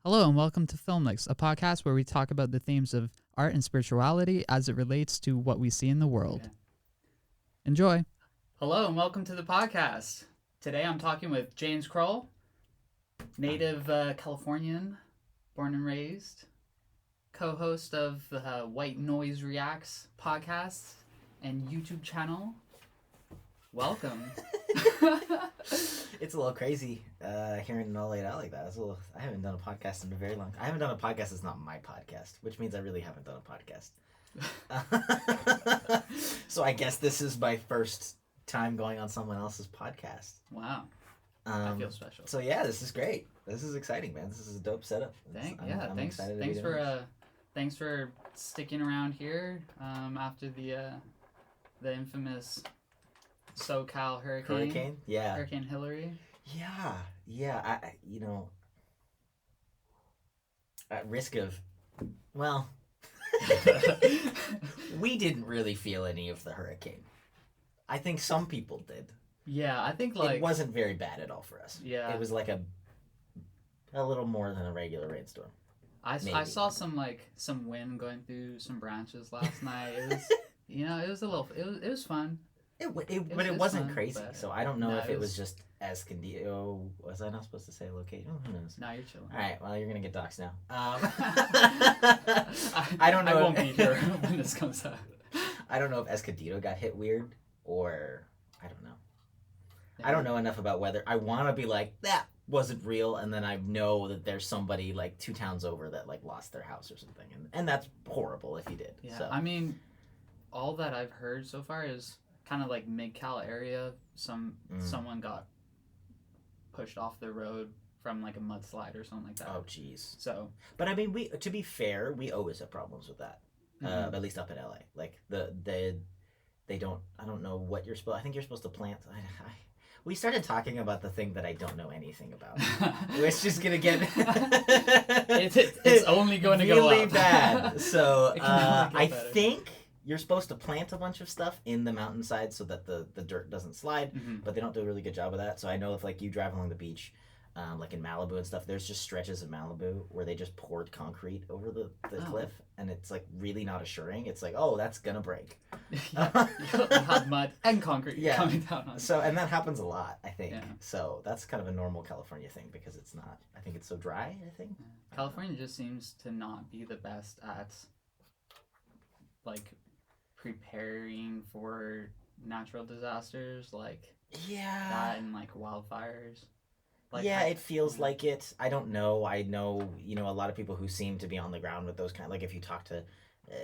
Hello and welcome to Filmlix, a podcast where we talk about the themes of art and spirituality as it relates to what we see in the world. Okay. Enjoy. Hello and welcome to the podcast. Today I'm talking with James Crowell, native Californian, born and raised, co-host of the White Noise Reacts podcast and YouTube channel. Welcome. It's a little crazy hearing it all laid out like that. I haven't done a podcast in a very long time. I haven't done a podcast that's not my podcast, which means I really haven't done a podcast. So I guess this is my first time going on someone else's podcast. Wow. I feel special. So yeah, this is great. This is exciting, man. This is a dope setup. I'm Thanks. excited Thanks for sticking around here after the infamous SoCal hurricane. Yeah. Hurricane Hillary. Yeah. I at risk of, well, we didn't really feel any of the hurricane. I think some people did. Yeah, I think It wasn't very bad at all for us. Yeah. It was like a little more than a regular rainstorm. I saw some wind going through some branches last night. It was it was fun. But it wasn't fun, crazy, but so I don't know no, if it it was was just Escondido. Was I not supposed to say location? Who knows? No, you're chilling. All right, well, you're going to get doxxed now. I don't know. I won't be here when this comes out. I don't know if Escondido got hit weird, or I don't know. Yeah. I don't know enough about weather. I want to be like, that wasn't real, and then I know that there's somebody like 2 towns over that like lost their house or something, and that's horrible if you did. Yeah, So. I mean, all that I've heard so far is kind of like mid-Cal area. Someone got pushed off the road from like a mudslide or something like that. Oh, jeez. So, but I mean, to be fair, we always have problems with that. At least up in LA, like they don't. I don't know what you're supposed. I think you're supposed to plant. We started talking about the thing that I don't know anything about. It's just gonna get. it's only going to go really up. bad. So It can only get I better. think you're supposed to plant a bunch of stuff in the mountainside so that the dirt doesn't slide. Mhm. But they don't do a really good job of that. So I know if like you drive along the beach, like in Malibu and stuff, there's just stretches of Malibu where they just poured concrete over the cliff, and it's like really not assuring. It's like, oh, that's gonna break. Yeah, you'll have mud and concrete coming down on. So, and that happens a lot, I think. Yeah. So that's kind of a normal California thing because it's not. I think it's so dry. I think California just seems to not be the best at like preparing for natural disasters like that and like wildfires. It feels like it. I don't know. I know, a lot of people who seem to be on the ground with those kind. Like if you talk to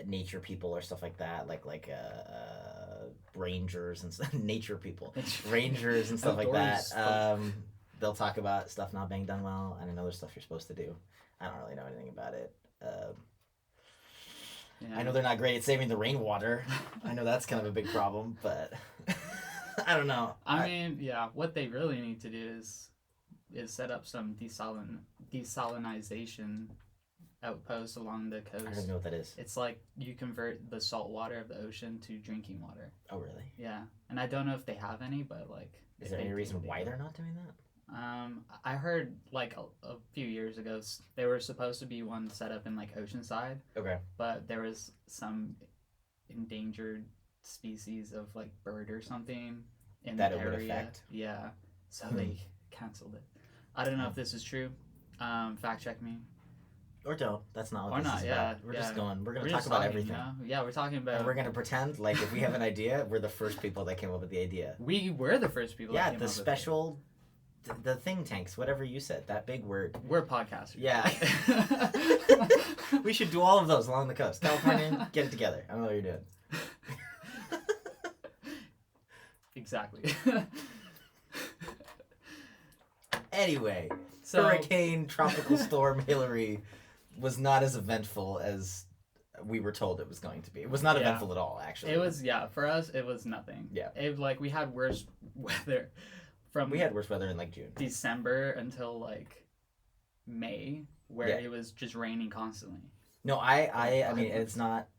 nature people or stuff like that, like rangers and stuff, nature people, rangers and stuff like that. They'll talk about stuff not being done well and another stuff you're supposed to do. I don't really know anything about it. Yeah. I know they're not great at saving the rainwater. I know that's kind of a big problem, but I don't know. I mean, what they really need to do is set up some desalinization outposts along the coast. I don't even know what that is. It's like you convert the salt water of the ocean to drinking water. Oh, really? Yeah, and I don't know if they have any, but like, Is there any reason why they're not doing that? I heard like a few years ago there were supposed to be one set up in like Oceanside. Okay. But there was some endangered species of like bird or something in that the it area. would affect. Yeah, so they canceled it. I don't know if this is true. Fact check me. Or don't. That's not what Or this not, is yeah, about. We're yeah. just going. We're going We're to talk just about talking, everything. Yeah, we're talking about. And we're going to pretend like if we have an idea, we're the first people that came up with the idea. We were the first people. Yeah, that came the up with special, the think tanks, whatever you said, that big word. We're podcasters. Yeah. We should do all of those along the coast. California, get it together. I don't know what you're doing. Exactly. Anyway, So- Hurricane Tropical Storm Hillary was not as eventful as we were told it was going to be. It was not eventful at all, actually. It was, for us, it was nothing. Yeah. We had worse weather from We had worse weather in like June. December until like May, where it was just raining constantly. No, I mean, it's not,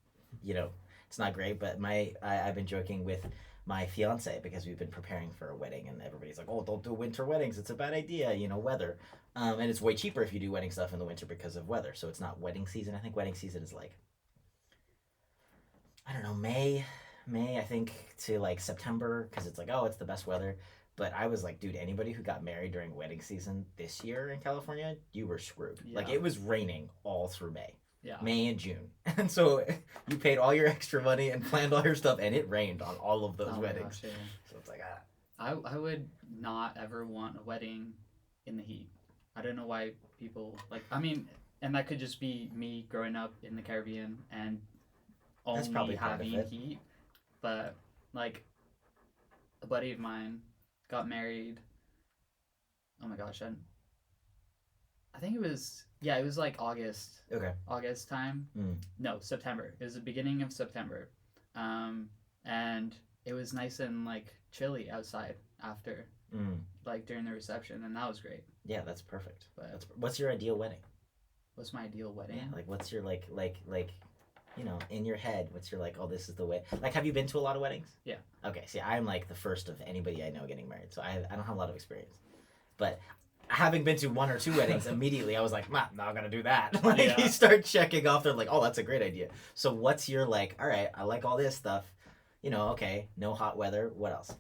it's not great, but I've been joking with my fiance, because we've been preparing for a wedding, and everybody's like, oh, don't do winter weddings, it's a bad idea, weather. And it's way cheaper if you do wedding stuff in the winter because of weather. So it's not wedding season. I think wedding season is like, I don't know, May, I think, to like September, because it's like, oh, it's the best weather. But I was like, dude, anybody who got married during wedding season this year in California, you were screwed. Yeah. Like, it was raining all through May. Yeah. May and June. And so you paid all your extra money and planned all your stuff, and it rained on all of those weddings. Gosh, yeah. So it's like, I would not ever want a wedding in the heat. I don't know why people and that could just be me growing up in the Caribbean and That's only probably part of having it. heat. But like a buddy of mine got married. Oh my gosh, I think it was like August time. No, September. It was the beginning of September. And it was nice and like chilly outside after like during the reception, and that was great. Yeah, that's perfect. But What's your ideal wedding? what's my ideal wedding? Yeah, like what's your like in your head, what's your like, oh, this is the way. Like, have you been to a lot of weddings? Yeah. Okay, see, I'm like the first of anybody I know getting married, so I don't have a lot of experience. But having been to one or two weddings, immediately I was like, nah, not gonna do that. Like, Yeah. you start checking off, they're like, oh, that's a great idea. So what's your like, all right, I like all this stuff, okay, no hot weather, what else?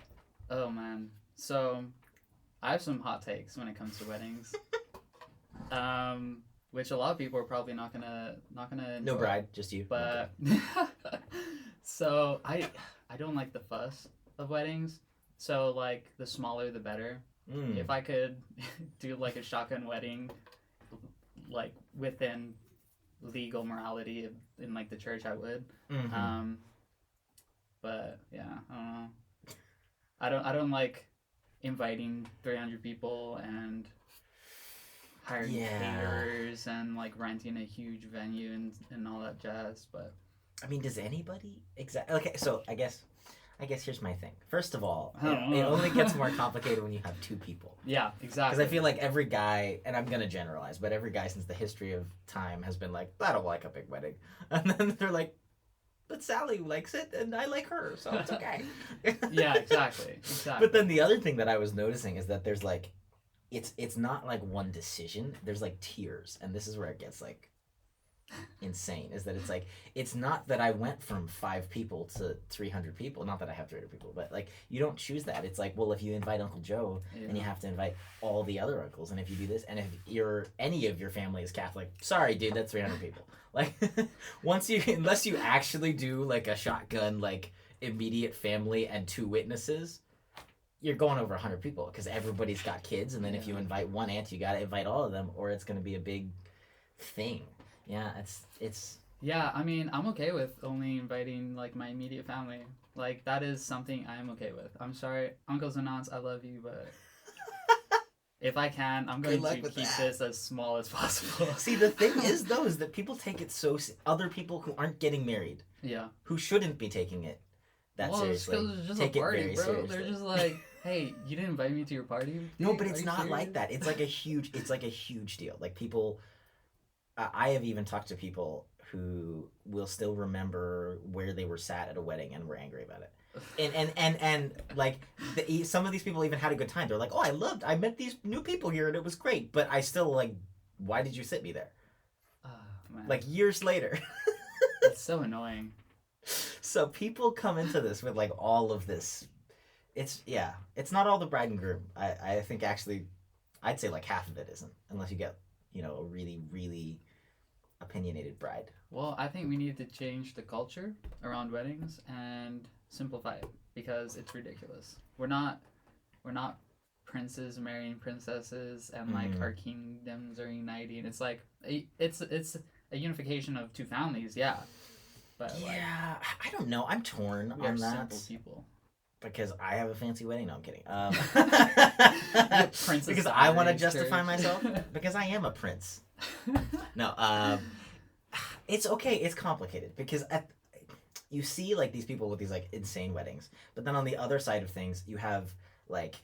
Oh man. So I have some hot takes when it comes to weddings. Which a lot of people are probably not gonna enjoy. No bride, just you. But so I don't like the fuss of weddings. So like the smaller the better. Okay. If I could do like a shotgun wedding, like within legal morality in like the church, I would. Mhm. But yeah, I don't know. I don't like inviting 300 people and hiring Yeah. caterers and like renting a huge venue and all that jazz. But I mean, does anybody exactly? Okay, so I guess here's my thing. First of all, I don't it know. only gets more complicated when you have two people. yeah, exactly. Because I feel like every guy, and I'm gonna generalize, but every guy since the history of time has been like, I don't like a big wedding, and then they're like, but Sally likes it, and I like her, so it's okay. yeah, exactly. But then the other thing that I was noticing is that there's like, it's not like one decision. There's like tiers, and this is where it gets like insane. Is that it's like, it's not that I went from 5 people to 300 people. Not that I have 300 people, but like, you don't choose that. It's like, well, if you invite Uncle Joe, then you have to invite all the other uncles, and if you do this, and if any of your family is Catholic, sorry, dude, that's 300 people. Like, unless you actually do like a shotgun, like immediate family and 2 witnesses, you're going over 100 people because everybody's got kids, and then if you invite one aunt, you got to invite all of them, or it's going to be a big thing. Yeah, it's. Yeah, I mean, I'm okay with only inviting like my immediate family. Like that is something I'm okay with. I'm sorry, uncles and aunts, I love you, but if I can, I'm going to keep this as small as possible. See, the thing is, though, is that people take it so. Other people who aren't getting married, yeah, who shouldn't be taking it that seriously, it's just take a party, it very bro. seriously. They're just like, hey, you didn't invite me to your party? No, but it's Are you not serious? like that. It's like a huge deal. Like people, I have even talked to people who will still remember where they were sat at a wedding and were angry about it. And like some of these people even had a good time. They're like, oh, I met these new people here and it was great, but I still like, why did you sit me there? Man. Like years later. It's so annoying. So people come into this with like all of this. It's not all the bride and groom. I think actually, I'd say like half of it isn't, unless you get a really, really opinionated bride. Well, I think we need to change the culture around weddings and simplify it because it's ridiculous. We're not princes marrying princesses and like our kingdoms are uniting. It's like it's a unification of 2 families, yeah. But Yeah, I don't know. I'm torn we are on that simple people. because I have a fancy wedding. No, I'm kidding. Princess Because I want to Diaries justify church. myself because I am a prince. No, it's okay. It's complicated because you see like these people with these like insane weddings, but then on the other side of things, you have like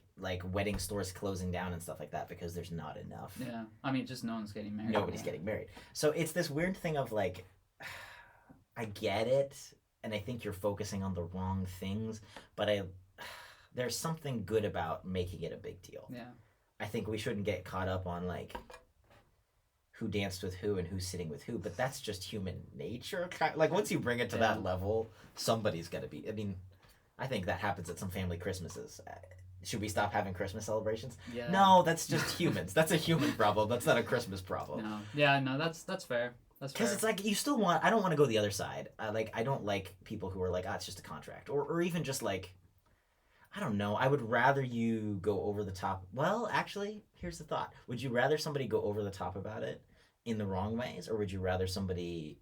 wedding stores closing down and stuff like that because there's not enough. Yeah, I mean, just no one's getting married. Nobody's getting married. So it's this weird thing of like, I get it, and I think you're focusing on the wrong things. But there's something good about making it a big deal. Yeah. I think we shouldn't get caught up on like who danced with who and who's sitting with who, but that's just human nature. Like once you bring it to that level, somebody's got to be. I mean, I think that happens at some family Christmases. Should we stop having Christmas celebrations? Yeah. No, that's just humans. That's a human problem. That's not a Christmas problem. No. Yeah, no, that's fair. That's fair. Because it's like you still want. I don't want to go the other side. I don't like people who are like, it's just a contract, or even just like, I don't know. I would rather you go over the top. Well, actually, here's the thought: would you rather somebody go over the top about it in the wrong ways, or would you rather somebody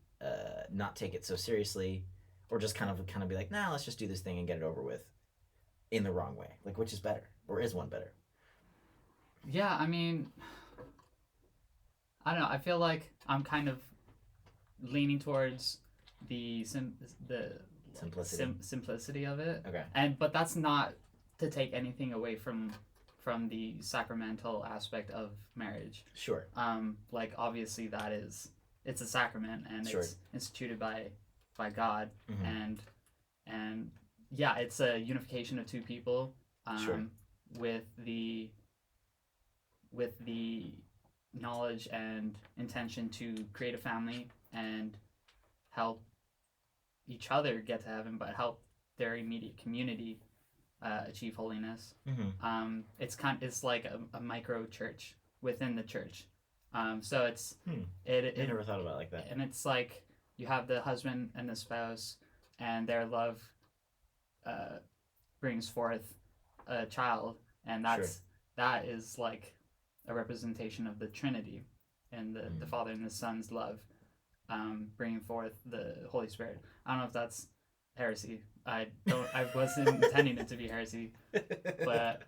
not take it so seriously, or just kind of be like, nah, let's just do this thing and get it over with, in the wrong way? Like, which is better, or is one better? Yeah, I mean, I don't know. I feel like I'm kind of leaning towards the simplicity of it. Okay. But that's not to take anything away from the sacramental aspect of marriage. Sure. Like obviously it's a sacrament and Sure. it's instituted by God, Mhm. and yeah, it's a unification of two people. Sure. With the knowledge and intention to create a family and help each other get to heaven, but help their immediate community achieve holiness. Mm-hmm. It's like a micro church within the church. So it's I never thought about it like that. and it's like you have the husband and the spouse, and their love brings forth a child, and that is like a representation of the Trinity, and the Father and the Son's love, bringing forth the Holy Spirit. I don't know if that's heresy. I wasn't intending it to be heresy, but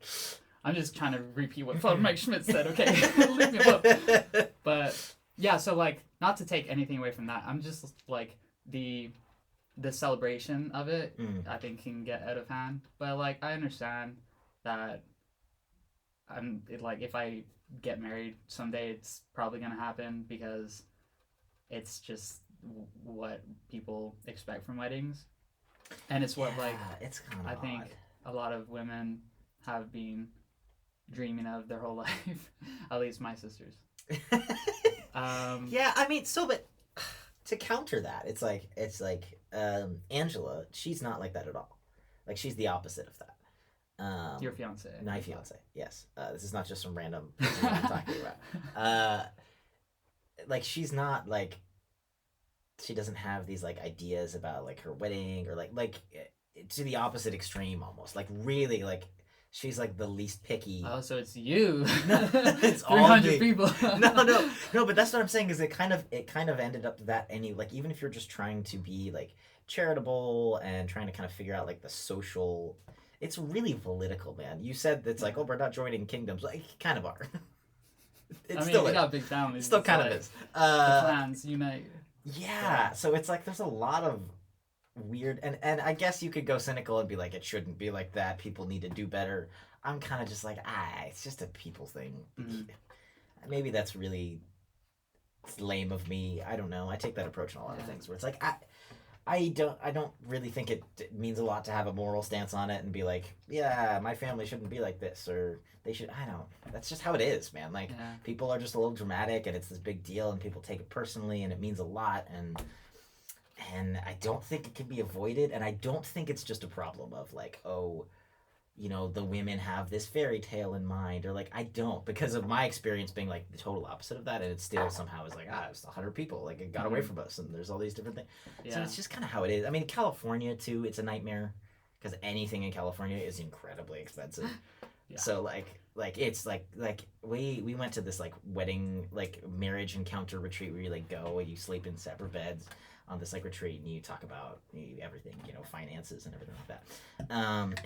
I'm just trying to repeat what Father Mike Schmidt said. Okay, leave me alone. But yeah, so like, not to take anything away from that, I'm just like the celebration of it. I think can get out of hand, but like I understand that if I get married someday, it's probably gonna happen because it's just what people expect from weddings, and it's what it's kind of I think a lot of women have been dreaming of their whole life. At least my sisters. Yeah, I mean, but to counter that, it's like Angela, she's not like that at all. Like, she's the opposite of that. Your fiance. My fiance, yes. This is not just some random person that I'm talking about. Like, she's not like, she doesn't have these like ideas about like her wedding, or like to the opposite extreme almost. Like, really, like, she's like the least picky. Oh, so it's you. It's 300 people. No, but that's what I'm saying, is it kind of ended up that like, even if you're just trying to be like charitable and trying to kind of figure out like the social, it's really political, man. You said it's like, oh, we're not joining kingdoms. Like, kind of are. It still is. Got big families. It still kind of is. The clans unite. Yeah, so it's like there's a lot of weird, and I guess you could go cynical and be like, it shouldn't be like that, people need to do better. I'm kind of just like, it's just a people thing. Maybe that's really lame of me. I don't know. I take that approach in a lot of things where it's like, I don't really think it means a lot to have a moral stance on it and be like, yeah, my family shouldn't be like this, or they should. I don't. That's just how it is, man. Like, people are just a little dramatic, and it's this big deal, and people take it personally, and it means a lot, and I don't think it can be avoided, and I don't think it's just a problem of like, oh, you know, the women have this fairy tale in mind, or like, I don't, because of my experience being like the total opposite of that, and it still somehow is like, it's 100 people, like, it got away from us, and there's all these different things. So it's just kind of how it is. I mean, California too, it's a nightmare, because anything in California is incredibly expensive. So like it's like we went to this like wedding, like marriage encounter retreat where you like go and you sleep in separate beds on this like retreat, and you talk about everything, finances and everything like that.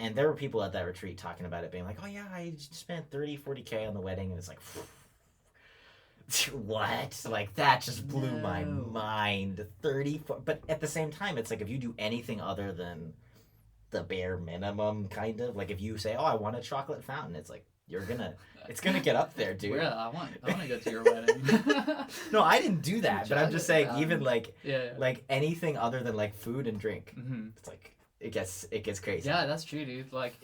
And there were people at that retreat talking about it, being like, oh yeah, I spent 40K on the wedding, and it's like, what? Like, that just blew my mind. 34, but at the same time, it's like, if you do anything other than the bare minimum, kind of like, if you say, oh, I want a chocolate fountain, it's like, it's gonna get up there, dude. Really, I want to go to your wedding. No, I didn't do that, but I'm just saying, even like yeah. like anything other than like food and drink, Mm-hmm. it's like it gets crazy. Yeah, that's true, dude. Like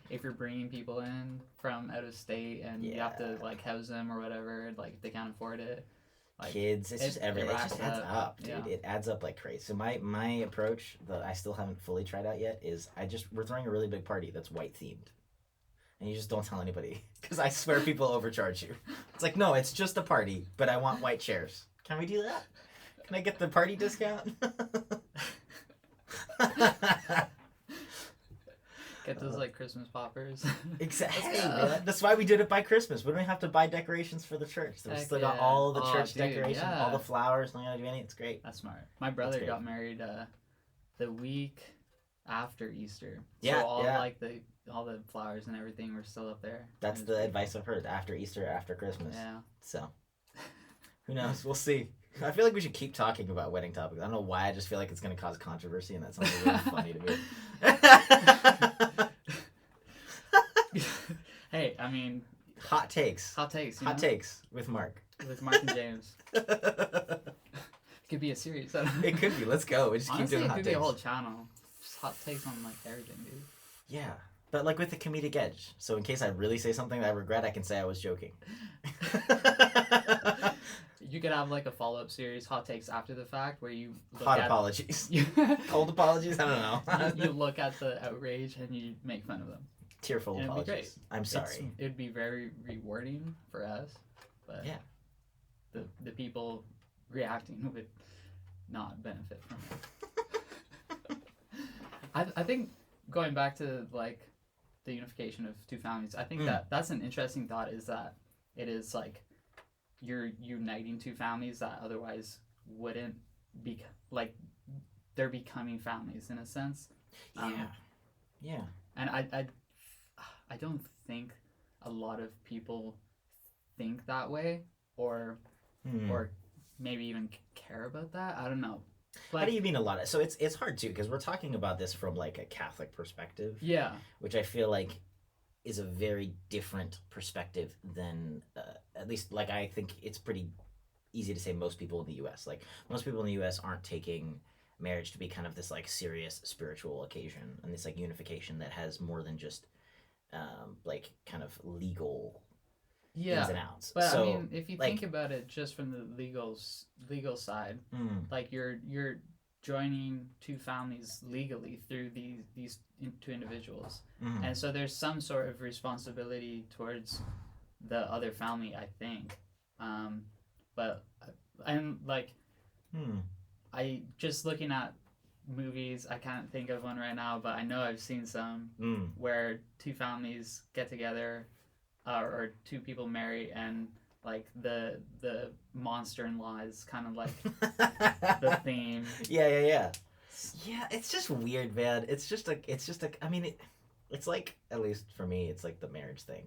if you're bringing people in from out of state and you have to like house them or whatever, like if they can't afford it. Like, Kids, it's just everything. It just adds up, dude. Yeah. It adds up like crazy. So my approach that I still haven't fully tried out yet is we're throwing a really big party that's white themed, and you just don't tell anybody because I swear people overcharge you. It's like, no, it's just a party, but I want white chairs. Can we do that? Can I get the party discount? Get those like Christmas poppers. Exactly, man. That's why we did it by Christmas. We don't have to buy decorations for the church. We still got all the church decorations, all the flowers. Don't gotta do anything. It's great. That's smart. My brother got married the week after Easter. Yeah, so all the flowers and everything were still up there. That's the advice I've heard. After Easter, after Christmas. Yeah. So, who knows? We'll see. I feel like we should keep talking about wedding topics. I don't know why. I just feel like it's going to cause controversy, and that sounds really funny to me. Hey, I mean... Hot takes. Hot takes, Hot takes with Mark. With Mark and James. It could be a series. It could be. Let's go. We just Honestly, keep doing hot it could takes. be a whole channel. Just hot takes on, like, everything, dude. Yeah. But, like, with the comedic edge. So, in case I really say something that I regret, I can say I was joking. You could have like a follow-up series, hot takes after the fact, where you look hot apologies, cold apologies. I don't know. you look at the outrage and you make fun of them. Tearful and apologies. It'd be great. I'm sorry. It'd be very rewarding for us, but yeah, the people reacting would not benefit from it. I think going back to like the unification of two families, I think that's an interesting thought. Is that it is like. You're uniting two families that otherwise wouldn't be like they're becoming families in a sense. Yeah. And I don't think a lot of people think that way or maybe even care about that. I don't know. Like, how do you mean a lot of? So it's hard too because we're talking about this from like a Catholic perspective. Yeah. Which I feel like is a very different perspective than at least like I think it's pretty easy to say most people in the U.S. Like most people in the U.S. aren't taking marriage to be kind of this like serious spiritual occasion and this like unification that has more than just like kind of legal ins and outs. But so, I mean, if you think about it just from the legal side, like you're joining two families legally through these two individuals, and so there's some sort of responsibility towards the other family, I think. But I'm like, I just looking at movies, I can't think of one right now, but I know I've seen some where two families get together, or two people marry, and like the monster-in-law is kind of like the theme. Yeah, it's just weird, man. It's just like I mean it's like, at least for me, it's like the marriage thing.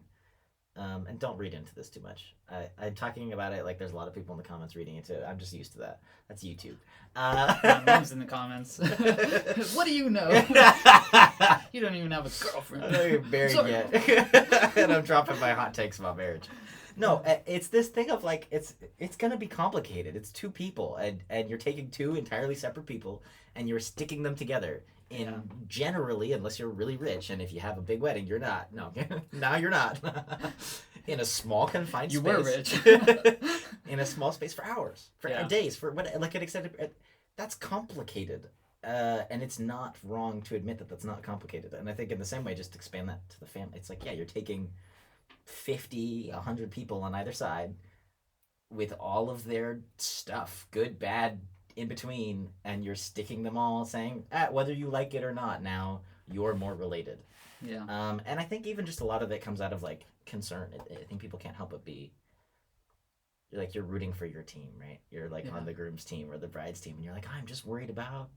And don't read into this too much. I'm talking about it like there's a lot of people in the comments reading into it. I'm just used to that. That's YouTube. My mom's in the comments. What do you know? You don't even have a girlfriend. I'm not even married yet. And I'm dropping my hot takes about marriage. No, it's this thing of like it's gonna be complicated. It's two people, and you're taking two entirely separate people, and you're sticking them together. Generally, unless you're really rich, and if you have a big wedding, you're not. No, now you're not. In a small confined space. You were rich. In a small space for hours, for days, for what, like an extended. That's complicated, and it's not wrong to admit that that's not complicated. And I think in the same way, just expand that to the family. It's like, yeah, you're taking 50, 100 people on either side with all of their stuff, good, bad, in between, and you're sticking them all, saying, whether you like it or not, now you're more related. Yeah. And I think even just a lot of it comes out of like concern. I think people can't help but be like, you're rooting for your team, right? You're like on the groom's team or the bride's team, and you're like, I'm just worried about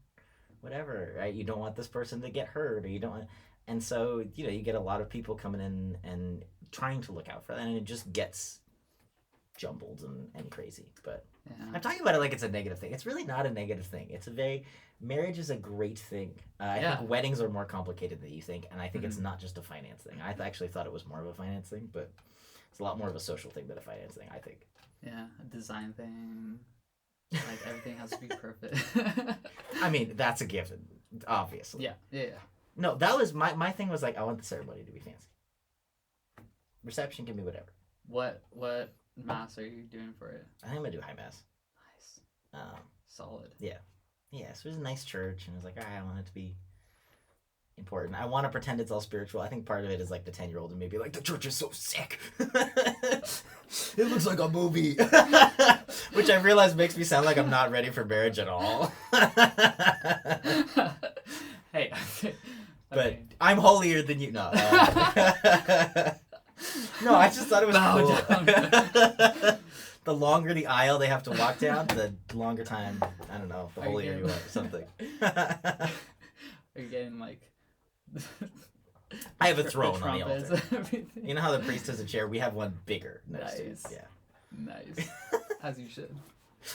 whatever, right? You don't want this person to get hurt, or you don't want, and so you get a lot of people coming in and trying to look out for that, and it just gets jumbled and crazy. But Yeah. I'm talking about it like it's a negative thing. It's really not a negative thing. It's a very marriage is a great thing. I Yeah. think weddings are more complicated than you think, and I think it's Mhm. not just a finance thing. I actually thought it was more of a finance thing, but it's a lot more of a social thing than a finance thing, I think. Yeah, a design thing. Like everything has to be perfect. I mean, that's a given, obviously. Yeah. No, that was my thing was like I want the ceremony to be fancy. Reception can be whatever. What mass are you doing for it? I think I'm gonna do high mass. Nice. Um, Solid. yeah, so it was a nice church, and I was like, all right, I want it to be important. I want to pretend it's all spiritual. I think part of it is like the 10-year-old and maybe like the church is so sick. It looks like a movie, which I realize makes me sound like I'm not ready for marriage at all. Hey, But I'm holier than you. No. No, I just thought it was cool. The longer the aisle they have to walk down, the longer time, I don't know, the holier you are or something. Are you getting like... I have a throne on the trumpets altar. and everything? You know how the priest has a chair? We have one bigger next to it. Nice. Yeah. Nice. As you should.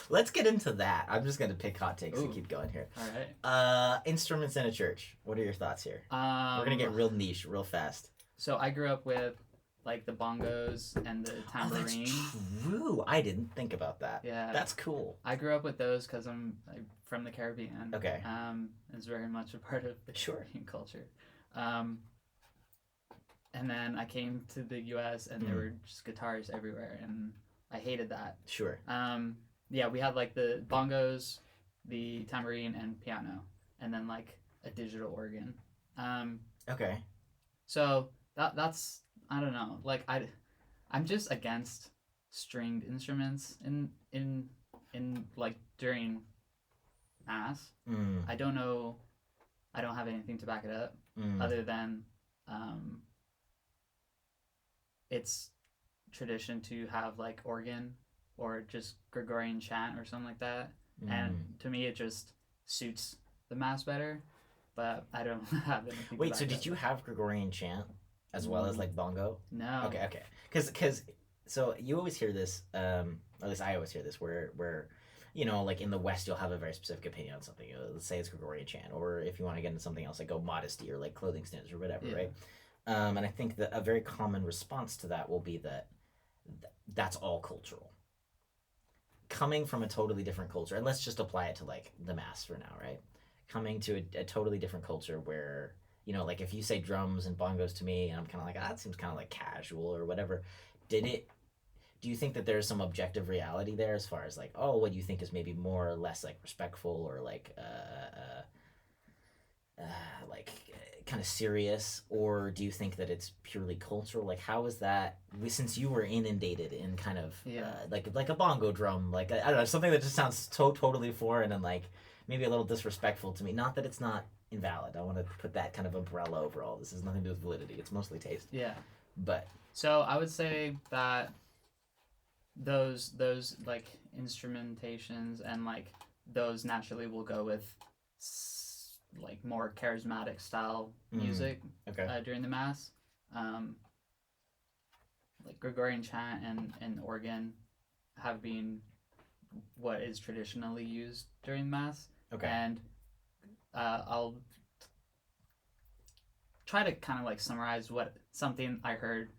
Let's get into that. I'm just going to pick hot takes and Ooh. keep going here. All right. Instruments in a church. What are your thoughts here? We're We're going to get real niche real fast. So I grew up with like the bongos and the tambourine. Oh, that's true. I didn't think about that. Yeah. That's cool. I grew up with those because I'm from the Caribbean. Okay. It's very much a part of the Sure. Caribbean culture. And then I came to the U.S. and there were just guitars everywhere, and I hated that. Sure. Yeah, we had like the bongos, the tambourine, and piano, and then like a digital organ. Okay. So that's I don't know. Like I'm just against stringed instruments in like during mass. I don't know. I don't have anything to back it up other than it's tradition to have like organ or just Gregorian chant or something like that. And to me, it just suits the mass better. But I don't have anything. Wait, so did you have Gregorian chant as well as like bongo? No. Okay. Because so you always hear this, at least I always hear this, where you know, like in the West, you'll have a very specific opinion on something. Let's say it's Gregorian chant, or if you want to get into something else, like go modesty or like clothing standards or whatever, Yeah. right? And I think that a very common response to that will be that that's all cultural. Coming from a totally different culture, and let's just apply it to like the mass for now, right? Coming to a totally different culture where, you know, like if you say drums and bongos to me, and I'm kind of like, that seems kind of like casual or whatever. Do you think that there's some objective reality there as far as like, oh, what do you think is maybe more or less like respectful or like kind of serious, or do you think that it's purely cultural? Like, how is that? Since you were inundated in kind of like a bongo drum, like I don't know, something that just sounds so totally foreign and like maybe a little disrespectful to me. Not that it's not invalid. I want to put that kind of umbrella over all this. Has nothing to do with validity. It's mostly taste. Yeah. But so I would say that those like instrumentations and like those naturally will go with like more charismatic style music during the mass. Like Gregorian chant and organ have been what is traditionally used during mass. Okay. And I'll try to kind of like summarize something I heard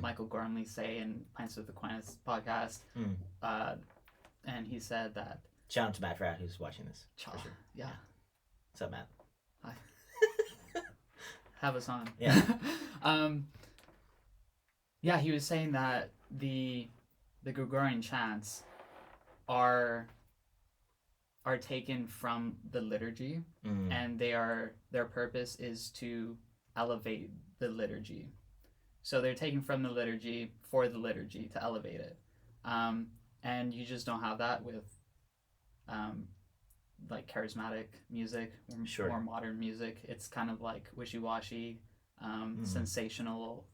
Michael Gormley say in Pints with Aquinas podcast. And he said that... Shout out to Matt Pratt, who's watching this. For sure. Yeah. What's up, Matt? Hi. Have us on. Yeah. Yeah, he was saying that the Gregorian chants are taken from the liturgy, and their purpose is to elevate the liturgy. So they're taken from the liturgy for the liturgy to elevate it. And you just don't have that with like charismatic music or more modern music. It's kind of like wishy-washy, sensational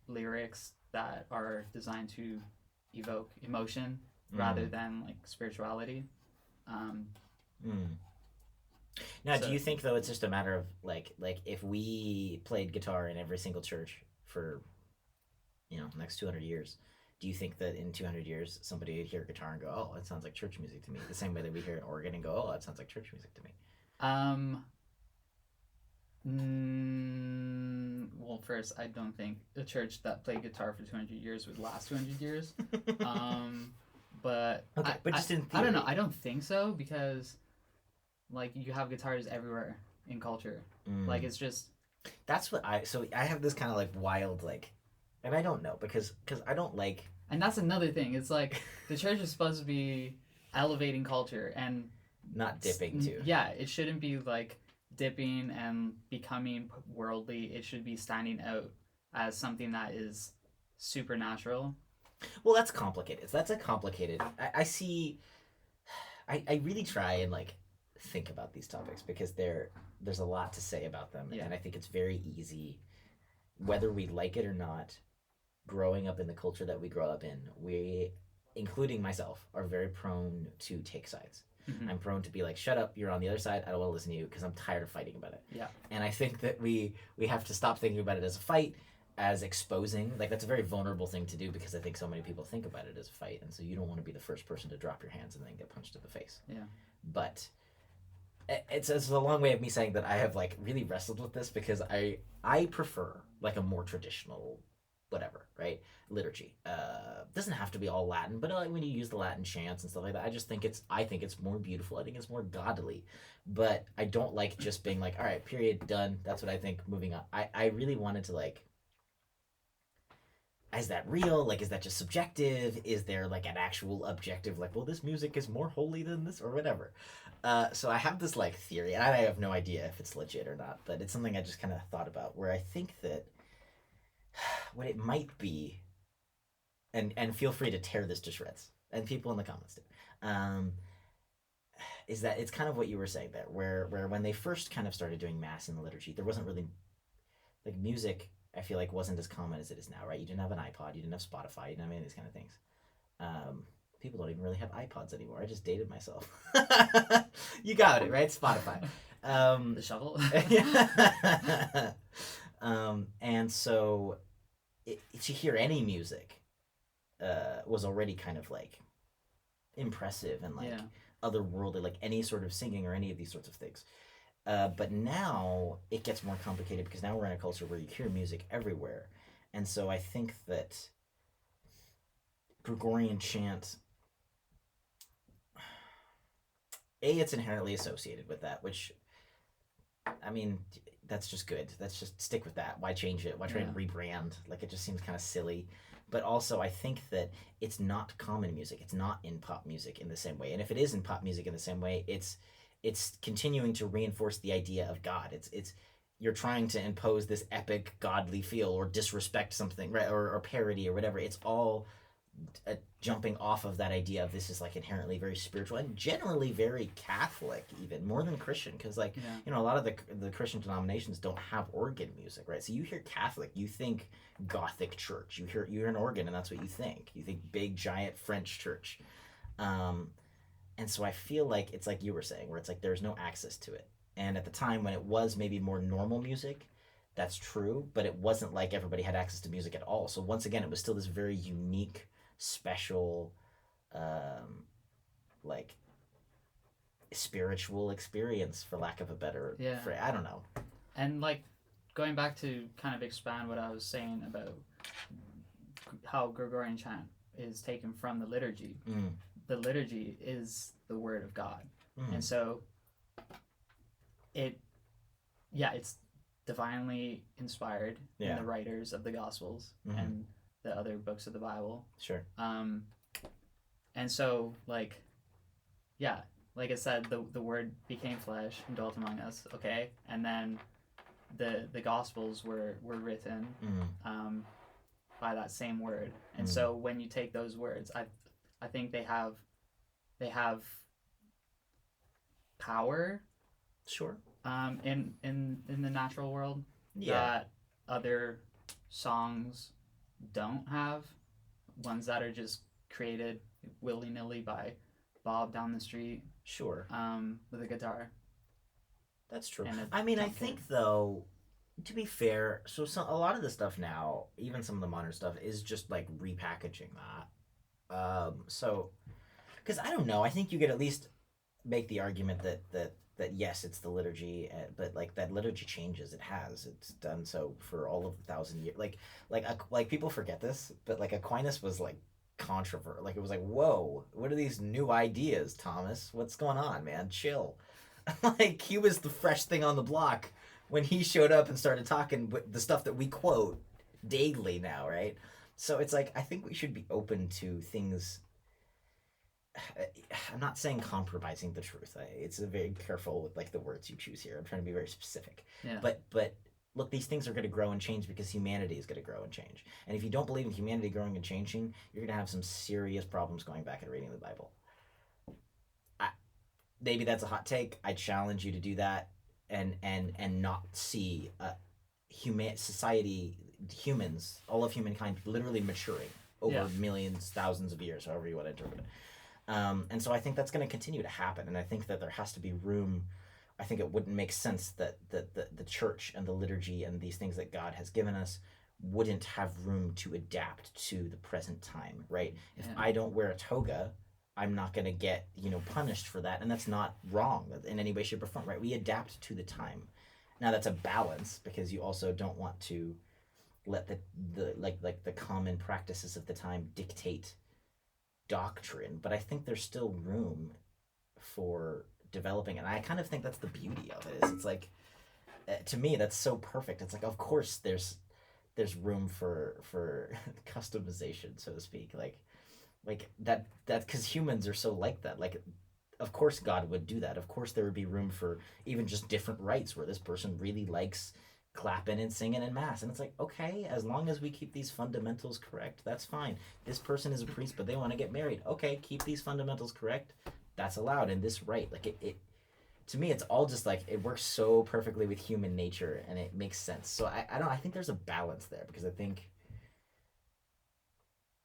lyrics that are designed to evoke emotion rather than like spirituality. Now, do you think though it's just a matter of like if we played guitar in every single church for, you know, next 200 years, do you think that in 200 years somebody would hear a guitar and go, oh, it sounds like church music to me? The same way that we hear an organ and go, oh, it sounds like church music to me. Well, first, I don't think a church that played guitar for 200 years would last 200 years. But Okay, but just in theory. I don't know. I don't think so because, like, you have guitars everywhere in culture. Like, it's just. That's what so I have this kind of like wild, like, and I don't know because I don't like. And that's another thing. It's like the church is supposed to be elevating culture and. Not dipping too. Yeah, it shouldn't be like dipping and becoming worldly. It should be standing out as something that is supernatural. Well, that's complicated. That's a complicated. I see. I really try and like think about these topics because there's a lot to say about them, and I think it's very easy, whether we like it or not. Growing up in the culture that we grow up in, we, including myself, are very prone to take sides. Mm-hmm. I'm prone to be like, shut up, you're on the other side, I don't want to listen to you because I'm tired of fighting about it. Yeah. And I think that we have to stop thinking about it as a fight, as exposing. Like, that's a very vulnerable thing to do because I think so many people think about it as a fight, and so you don't want to be the first person to drop your hands and then get punched in the face. Yeah. But it's a long way of me saying that I have like really wrestled with this because I prefer like a more traditional whatever, right? Liturgy. Doesn't have to be all Latin, but like when you use the Latin chants and stuff like that, I think it's more beautiful. I think it's more godly. But I don't like just being like, all right, period, done. That's what I think, moving on. I really wanted to like, is that real? Like, is that just subjective? Is there like an actual objective, like, well, this music is more holy than this or whatever? So I have this like theory, and I have no idea if it's legit or not, but it's something I just kind of thought about where I think that what it might be, and feel free to tear this to shreds, and people in the comments do, is that it's kind of what you were saying there, where when they first kind of started doing mass in the liturgy, there wasn't really, like, music, I feel like, wasn't as common as it is now, right? You didn't have an iPod, you didn't have Spotify, you didn't have any of these kind of things. People don't even really have iPods anymore. I just dated myself. You got it, right? Spotify. The shovel. And so to hear any music was already kind of like impressive and like otherworldly, like any sort of singing or any of these sorts of things. But now it gets more complicated because now we're in a culture where you hear music everywhere. And so I think that Gregorian chant, it's inherently associated with that, which, I mean, that's just good. That's just stick with that. Why change it? Why try and rebrand? Like, it just seems kind of silly. But also, I think that it's not common music. It's not in pop music in the same way. And if it is in pop music in the same way, it's continuing to reinforce the idea of God. It's you're trying to impose this epic godly feel or disrespect something, right? Or parody or whatever. It's all jumping off of that idea of this is like inherently very spiritual and generally very Catholic, even more than Christian, because like you know, a lot of the Christian denominations don't have organ music, right? So you hear Catholic, you think Gothic church, you hear an organ, and that's what you think big giant French church, and so I feel like it's like you were saying, where it's like there's no access to it. And at the time when it was maybe more normal music, that's true, but it wasn't like everybody had access to music at all. So once again, it was still this very unique, special, like spiritual experience, for lack of a better phrase. I don't know. And like going back to kind of expand what I was saying about how Gregorian chant is taken from the liturgy. The liturgy is the word of God, and so it's divinely inspired in the writers of the Gospels and the other books of the Bible. Sure. And so like I said, the word became flesh and dwelt among us. Okay, and then the Gospels were written by that same word. And so when you take those words, I think they have power. Sure. In the natural world that other songs don't have. Ones that are just created willy-nilly by Bob down the street. Sure. With a guitar. That's true. I mean, I think though, to be fair, so a lot of the stuff now, even some of the modern stuff, is just like repackaging that. So because I don't know, I think you could at least make the argument that yes, it's the liturgy, but like that liturgy changes. It has. It's done so for all of 1,000 years. Like people forget this, but like Aquinas was like controversial. Like it was like, whoa, what are these new ideas, Thomas? What's going on, man? Chill. Like he was the fresh thing on the block when he showed up and started talking the stuff that we quote daily now, right? So it's like I think we should be open to things. I'm not saying compromising the truth. It's a very careful with like the words you choose here. I'm trying to be very specific. Yeah. But look, these things are going to grow and change because humanity is going to grow and change. And if you don't believe in humanity growing and changing, you're going to have some serious problems going back and reading the Bible. Maybe that's a hot take. I challenge you to do that and not see society, humans, all of humankind literally maturing over millions, thousands of years, however you want to interpret it. And so I think that's going to continue to happen. And I think that there has to be room. I think it wouldn't make sense that the church and the liturgy and these things that God has given us wouldn't have room to adapt to the present time, right? If I don't wear a toga, I'm not going to get, punished for that. And that's not wrong in any way, shape, or form, right? We adapt to the time. Now that's a balance because you also don't want to let the common practices of the time dictate doctrine, but I think there's still room for developing, and I kind of think that's the beauty of it. It's like, to me, that's so perfect. It's like, of course, there's room for customization, so to speak. Like that because humans are so like that. Like, of course, God would do that. Of course, there would be room for even just different rites where this person really likes clapping and singing in mass, and it's like, okay, as long as we keep these fundamentals correct, that's fine. This person is a priest but they want to get married, okay, keep these fundamentals correct, that's allowed in this rite. Like it to me, it's all just like it works so perfectly with human nature and it makes sense. So I think there's a balance there because I think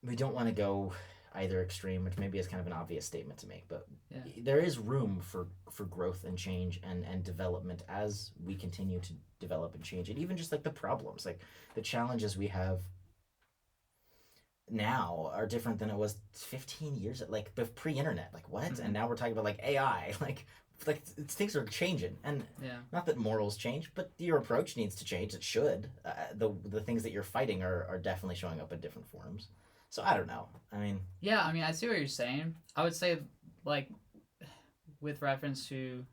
we don't want to go either extreme, which maybe is kind of an obvious statement to make, but there is room for growth and change and development as we continue to develop and change. And even just like the problems, like the challenges we have now are different than it was 15 years like pre-internet. Like what? Mm-hmm. And now we're talking about like AI. like things are changing, and not that morals change, but your approach needs to change. It should. The things that you're fighting are definitely showing up in different forms. So I don't know. I mean, I see what you're saying. I would say, like, with reference to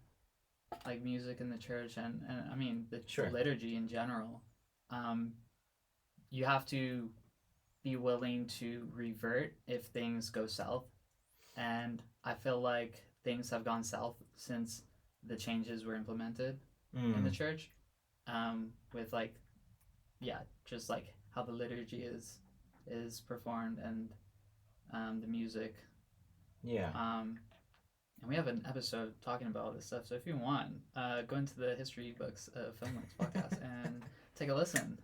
like music in the church and I mean the liturgy in general, you have to be willing to revert if things go south, and I feel like things have gone south since the changes were implemented in the church, with like, just like how the liturgy is performed and the music. And we have an episode talking about all this stuff, so if you want, go into the history books of Filmworks podcast and take a listen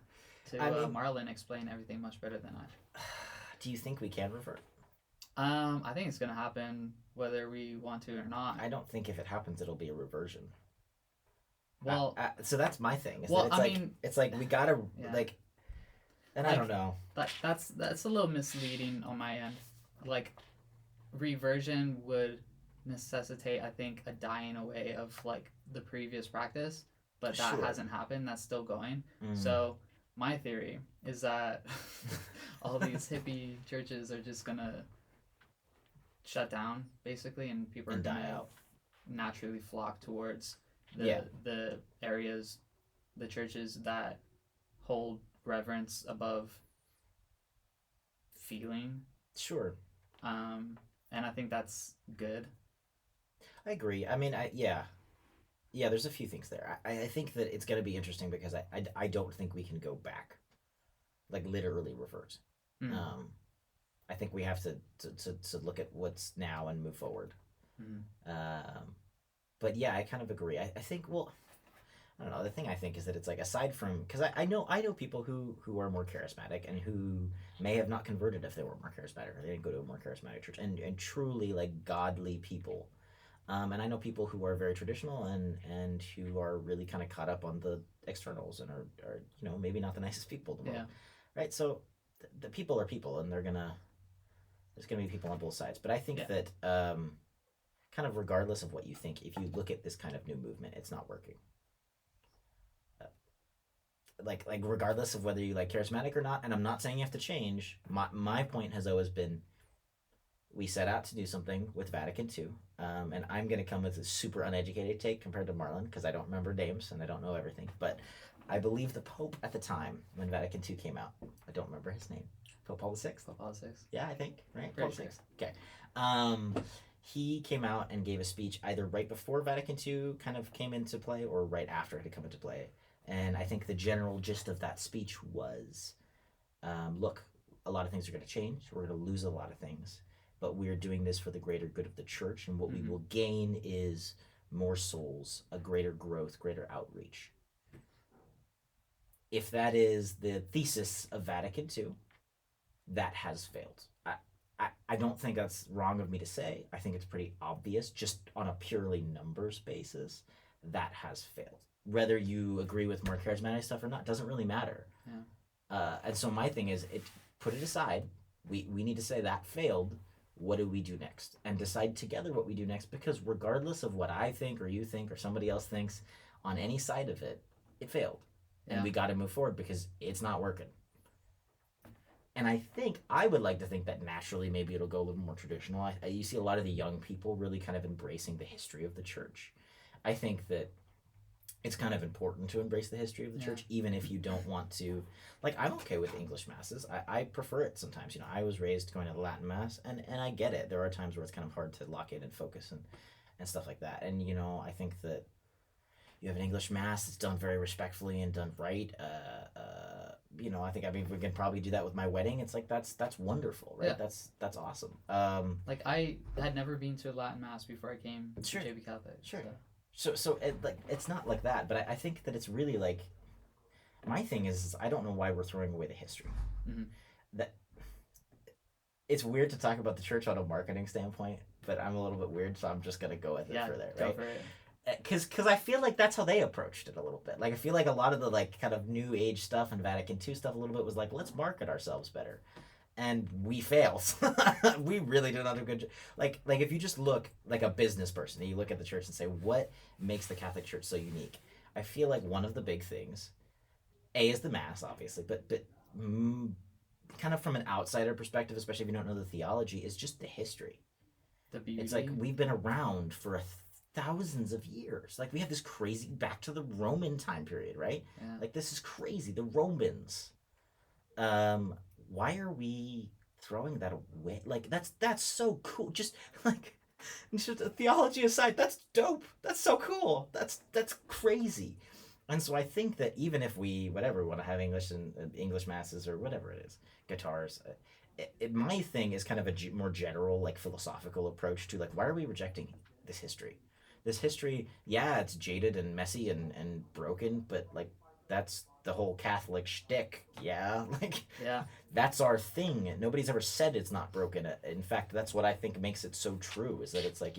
to Marlon explain everything much better than I. Do you think we can revert? I think it's gonna happen whether we want to or not. I don't think if it happens it'll be a reversion. Well, so that's my thing. It's like we gotta like, and I don't know. That's a little misleading on my end. Like, reversion would necessitate, I think, a dying away of like the previous practice, but that hasn't happened. That's still going. So my theory is that all these hippie churches are just gonna shut down basically, and people are die out. Naturally flock towards the areas, the churches that hold reverence above feeling. Sure. And I think that's good. I agree. I mean, there's a few things there. I think that it's going to be interesting because I don't think we can go back, like literally revert. I think we have to look at what's now and move forward. But yeah, I kind of agree. I think, well, I don't know. The thing I think is that it's like, aside from, because I know people who are more charismatic and who may have not converted if they were more charismatic or they didn't go to a more charismatic church, and truly like godly people. And I know people who are very traditional and who are really kind of caught up on the externals and are maybe not the nicest people in the world, right? So the people are people, and there's gonna be people on both sides. But I think that kind of regardless of what you think, if you look at this kind of new movement, it's not working. Like regardless of whether you like charismatic or not, and I'm not saying you have to change. My point has always been, we set out to do something with Vatican II, and I'm going to come with a super uneducated take compared to Marlon, because I don't remember names and I don't know everything, but I believe the Pope at the time when Vatican II came out, I don't remember his name, Pope Paul VI? Pope Paul VI. Yeah, I think, right? Pretty Paul sure. VI. Okay. He came out and gave a speech either right before Vatican II kind of came into play or right after it had come into play. And I think the general gist of that speech was, look, a lot of things are going to change. We're going to lose a lot of things. But we're doing this for the greater good of the church. And what we will gain is more souls, a greater growth, greater outreach. If that is the thesis of Vatican II, that has failed. I don't think that's wrong of me to say. I think it's pretty obvious, just on a purely numbers basis, that has failed. Whether you agree with more charismatic stuff or not doesn't really matter. Yeah. And so my thing is, put it aside. We need to say that failed. What do we do next? And decide together what we do next, because regardless of what I think or you think or somebody else thinks on any side of it, it failed. And we got to move forward because it's not working. And I would like to think that naturally maybe it'll go a little more traditional. You see a lot of the young people really kind of embracing the history of the church. I think that it's kind of important to embrace the history of the church, even if you don't want to. Like, I'm okay with English masses. I prefer it sometimes. I was raised going to the Latin mass, and I get it. There are times where it's kind of hard to lock in and focus and stuff like that. And, I think that you have an English mass that's done very respectfully and done right. I mean, we can probably do that with my wedding. It's like, that's wonderful, right? Yeah. That's awesome. Like, I had never been to a Latin mass before I came to JB Catholic. Sure. So it's not like that, but I think that it's really like, my thing is I don't know why we're throwing away the history. That it's weird to talk about the church on a marketing standpoint, but I'm a little bit weird, so I'm just gonna go with it for there, right? Go for it. Because I feel like that's how they approached it a little bit. Like, I feel like a lot of the like kind of new age stuff and Vatican II stuff a little bit was like, let's market ourselves better, and we failed. We really did not do a good job. Like if you just look like a business person and you look at the church and say, what makes the Catholic Church so unique? I feel like one of the big things, is the mass, obviously, but kind of from an outsider perspective, especially if you don't know the theology, is just the history. The beauty. It's like we've been around for thousands of years. Like, we have this crazy back to the Roman time period, right? Yeah. Like, this is crazy. The Romans. Why are we throwing that away? Like, that's so cool. Just like, just theology aside, that's dope. That's so cool. That's crazy. And so I think that even if we want to have English and English masses or whatever it is, guitars, my thing is kind of a more general, like, philosophical approach to, like, why are we rejecting this history? This history, it's jaded and messy and broken, but, like, that's the whole Catholic shtick, that's our thing. Nobody's ever said it's not broken. In fact, that's what I think makes it so true, is that it's like,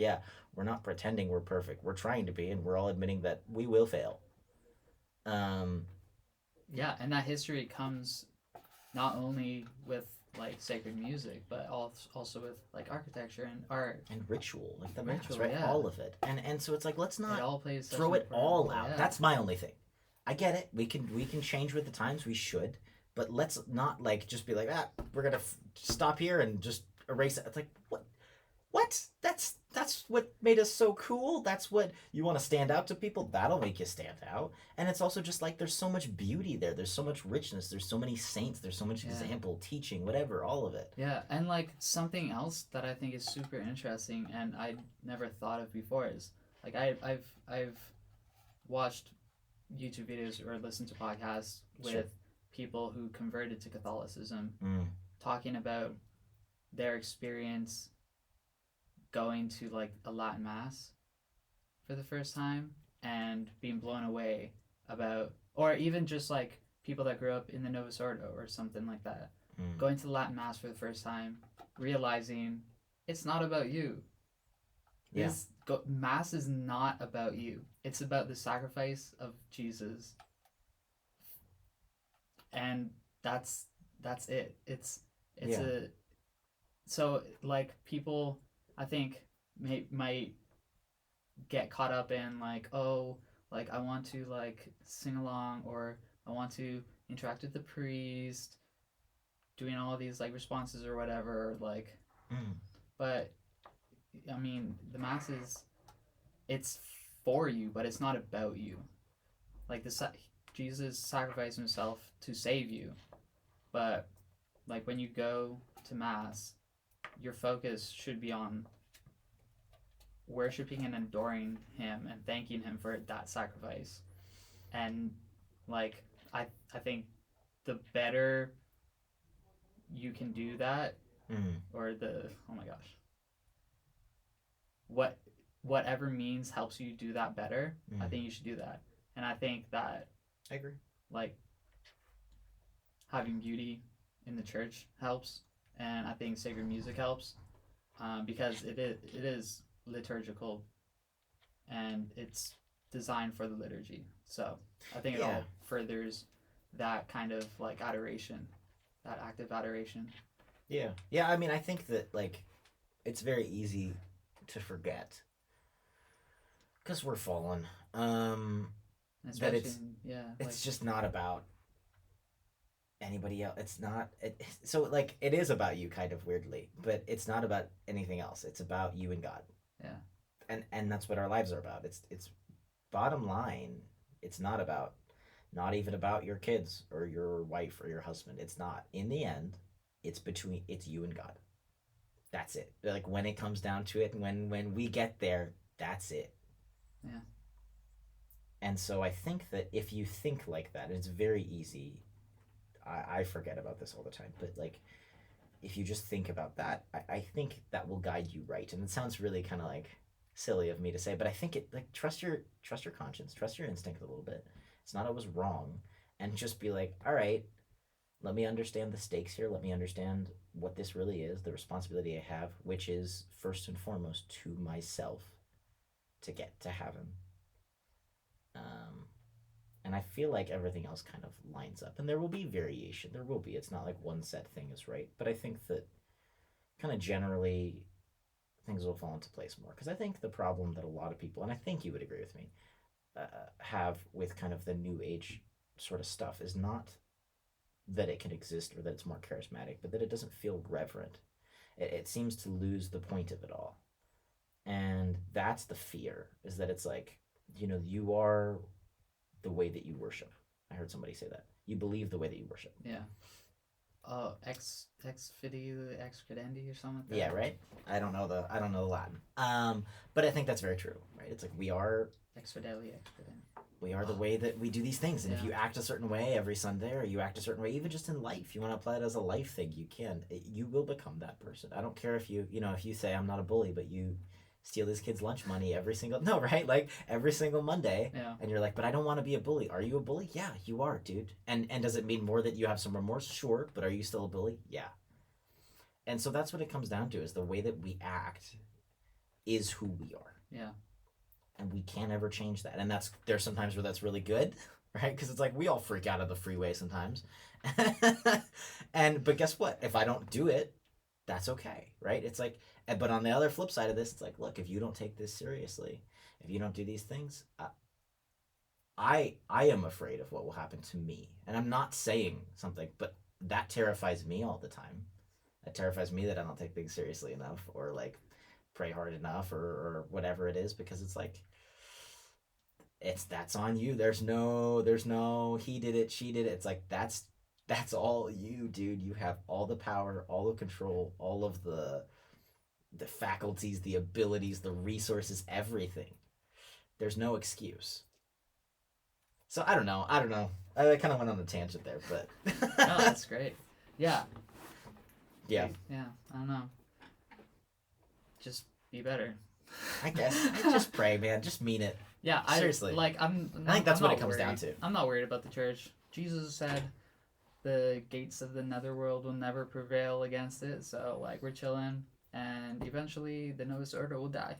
we're not pretending we're perfect. We're trying to be, and we're all admitting that we will fail. And that history comes not only with like sacred music, but also with like architecture and art and ritual, like the ritual, mass, right? All of it, and so it's like, let's not throw it all out. Yeah. That's my only thing. I get it. We can change with the times. We should, but let's not like just be like, we're gonna stop here and just erase it. It's like, what? That's what made us so cool. That's what you want to stand out to people. That'll make you stand out. And it's also just like, there's so much beauty there. There's so much richness. There's so many saints. There's so much example, teaching, whatever, all of it. Yeah, and like something else that I think is super interesting and I never thought of before is like I've watched YouTube videos or listened to podcasts with people who converted to Catholicism, talking about their experience going to like a Latin mass for the first time and being blown away about, or even just like people that grew up in the Novus Ordo or something like that, going to the Latin mass for the first time, realizing it's not about you. Yeah. Mass is not about you. It's about the sacrifice of Jesus, and that's it. It's Yeah. a so like people, I think might get caught up in like, oh, like I want to like sing along, or I want to interact with the priest, doing all these like responses or whatever, like. Mm. But I mean, the mass is, it's for you, but it's not about you. Like Jesus sacrificed himself to save you, but like when you go to mass, your focus should be on worshiping and adoring him and thanking him for that sacrifice. And like I think the better you can do that, Mm. or the, oh my gosh, what whatever means helps you do that better, I think you should do that. And I think that, I agree. like, having beauty in the church helps, and I think sacred music helps, because it is liturgical, and it's designed for the liturgy. So I think it Yeah. all furthers that kind of like adoration, that active adoration. Yeah. Yeah, I mean, I think that, like, it's very easy to forget because we're fallen. Especially, it's yeah, it's just not about anybody else. It's not so like it is about you kind of weirdly, but it's not about anything else. It's about you and God. Yeah. And that's what our lives are about. It's bottom line, it's not even about your kids or your wife or your husband. It's not. In the end, it's you and God. That's it. Like when it comes down to it, when we get there, that's it. Yeah. And so I think that if you think like that, it's very easy. I forget about this all the time, but like if you just think about that, I think that will guide you right. And it sounds really kind of like silly of me to say, but I think it like trust your conscience, trust your instinct a little bit. It's not always wrong, and just be like, all right, let me understand the stakes here. Let me understand what this really is, the responsibility I have, which is first and foremost to myself to get to heaven. Um, and I feel like everything else kind of lines up, and there will be variation. There will be. It's not like one set thing is right, but I think that kind of generally things will fall into place more. Because I think the problem that a lot of people, and I think you would agree with me, have with kind of the new age sort of stuff is not that it can exist or that it's more charismatic, but that it doesn't feel reverent. It seems to lose the point of it all. And that's the fear, is that it's like, you are the way that you worship. I heard somebody say that. You believe the way that you worship. Yeah. Oh, ex fidi ex credendi or something like that. Yeah, right? I don't know the Latin. But I think that's very true, right? It's like we are Ex fideli, ex credendi. we are the way that we do these things. And if Yeah. you act a certain way every Sunday, or you act a certain way, even just in life, you want to apply it as a life thing, you can. You will become that person. I don't care if if you say I'm not a bully, but you steal these kids' lunch money no, right? Like every single Monday. Yeah. And you're like, but I don't want to be a bully. Are you a bully? Yeah, you are, dude. And does it mean more that you have some remorse? Sure. But are you still a bully? Yeah. And so that's what it comes down to, is the way that we act is who we are. Yeah. And we can't ever change that. And there's sometimes where that's really good, right? Because it's like we all freak out on the freeway sometimes. But guess what? If I don't do it, that's okay, right? It's like, but on the other flip side of this, it's like, look, if you don't take this seriously, if you don't do these things, I am afraid of what will happen to me. And I'm not saying something, but that terrifies me all the time. That terrifies me that I don't take things seriously enough, or like pray hard enough, or whatever it is, because it's like that's on you. There's no he did it, she did it. It's like that's all you, dude. You have all the power, all the control, all of the faculties, the abilities, the resources, everything. There's no excuse. So I don't know. I kind of went on a tangent there, but No, that's great. Yeah. Yeah. Yeah. I don't know. Just be better. I guess. Just pray, man. Just mean it. Yeah. Seriously. I think that's what it comes down to. I'm not worried about the church. Jesus said the gates of the netherworld will never prevail against it. So like we're chilling, and eventually the Novus Ordo will die.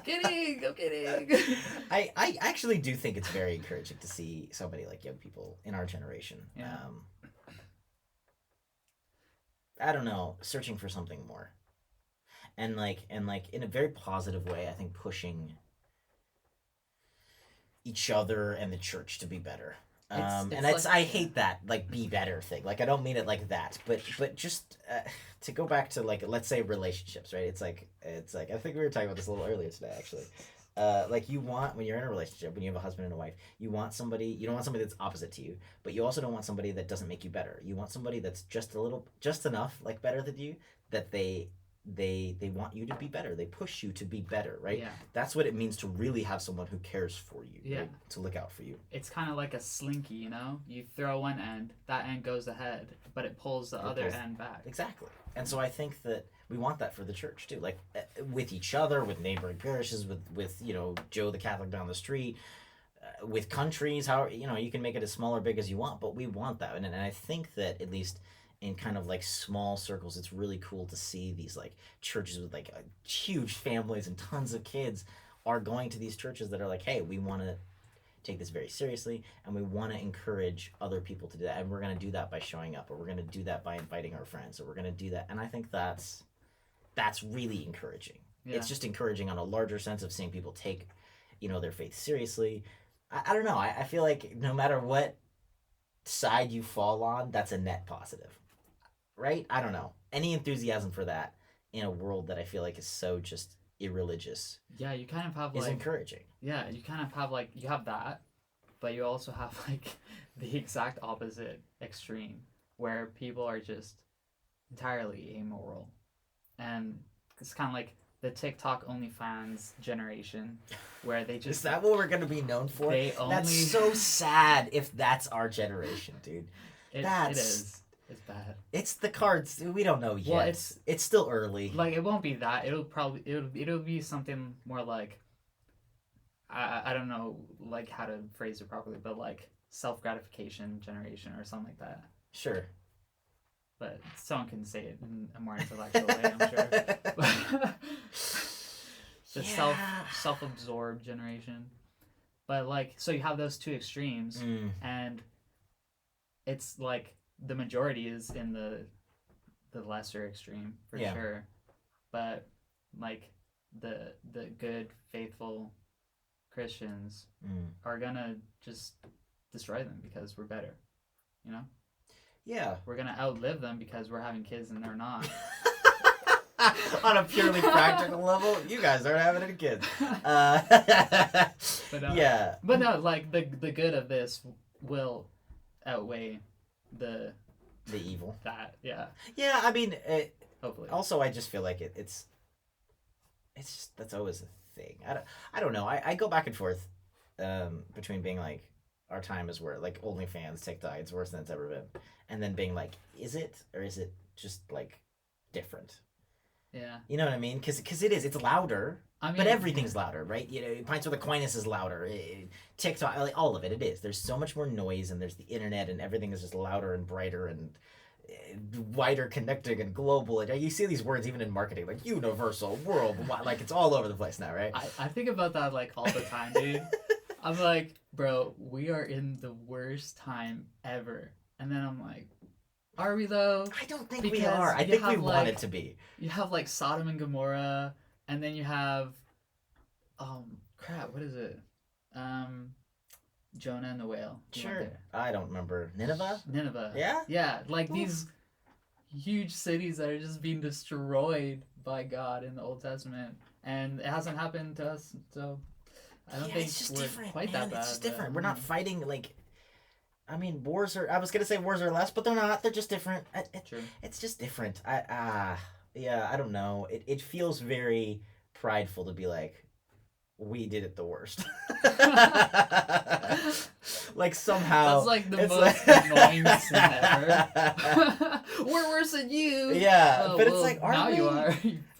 Kidding. I'm kidding. I actually do think it's very encouraging to see so many like young people in our generation. Yeah. I don't know, searching for something more, and like in a very positive way. I think pushing each other and the church to be better. I hate that like be better thing. Like I don't mean it like that, but just to go back to like let's say relationships, right? It's like I think we were talking about this a little earlier today actually. Like you want when you're in a relationship, when you have a husband and a wife, you don't want somebody that's opposite to you, but you also don't want somebody that doesn't make you better. You want somebody that's just enough like better than you that they want you to be better. They push you to be better, right? Yeah. That's what it means to really have someone who cares for you, Yeah. right? To look out for you. It's kind of like a slinky, you know? You throw one end, that end goes ahead, but it pulls the other end back. Exactly. And so I think that we want that for the church too, like with each other, with neighboring parishes, with Joe the Catholic down the street, with countries. How you can make it as small or big as you want, but we want that, and I think that at least in kind of like small circles, it's really cool to see these like churches with like huge families and tons of kids are going to these churches that are like, hey, we want to take this very seriously and we want to encourage other people to do that, and we're going to do that by showing up, or we're going to do that by inviting our friends, or we're going to do that. And I think that's really encouraging. Yeah. It's just encouraging on a larger sense of seeing people take their faith seriously. I don't know, I feel like no matter what side you fall on, that's a net positive, right? I don't know, any enthusiasm for that in a world that I feel like is so just irreligious, yeah, you kind of have is like encouraging. Yeah, you kind of have like you have that, but you also have like the exact opposite extreme where people are just entirely amoral, and it's kind of like the TikTok OnlyFans generation, where they just Is that what we're gonna be known for? That's so sad if that's our generation, dude. it is. It's bad. It's the cards. We don't know yet. Well, it's still early. Like it won't be that. It'll be something more like I don't know like how to phrase it properly, but like self-gratification generation or something like that. Sure. But someone can say it in a more intellectual way, I'm sure. The self-absorbed generation. But like, so you have those two extremes, and it's like the majority is in the lesser extreme for sure. But like the good, faithful Christians are gonna just destroy them because we're better, you know? Yeah. We're gonna outlive them because we're having kids and they're not. On a purely practical level, you guys aren't having any kids. Yeah. But no, like the good of this will outweigh the evil. Yeah. Yeah, I mean, hopefully. Also, I just feel like it's just that's always a thing. I don't know. I go back and forth between being like our time is where like OnlyFans, TikTok, it's worse than it's ever been, and then being like, is it or is it just like different? Yeah. You know what I mean? Because it is. It's louder. I mean, but everything's louder, right? Pints with Aquinas is louder. TikTok, like all of it, it is. There's so much more noise, and there's the internet, and everything is just louder and brighter and wider connecting and global. And you see these words even in marketing, like universal, worldwide, like it's all over the place now, right? I think about that like all the time, dude. I'm like, bro, we are in the worst time ever. And then I'm like, are we though? I don't think we are. I think we want it to be. You have like Sodom and Gomorrah, and then you have, crap, what is it? Jonah and the whale. Sure. I don't remember. Nineveh? Yeah? Yeah, like these huge cities that are just being destroyed by God in the Old Testament, and it hasn't happened to us, so I don't think we're quite that bad. It's just different. We're not fighting like. I mean, wars are. I was gonna say wars are less, but they're not. They're just different. True. It's just different. I don't know. It feels very prideful to be like, we did it the worst. Like somehow. That's like the most annoying thing ever. We're worse than you. Yeah, but it's like, now you are.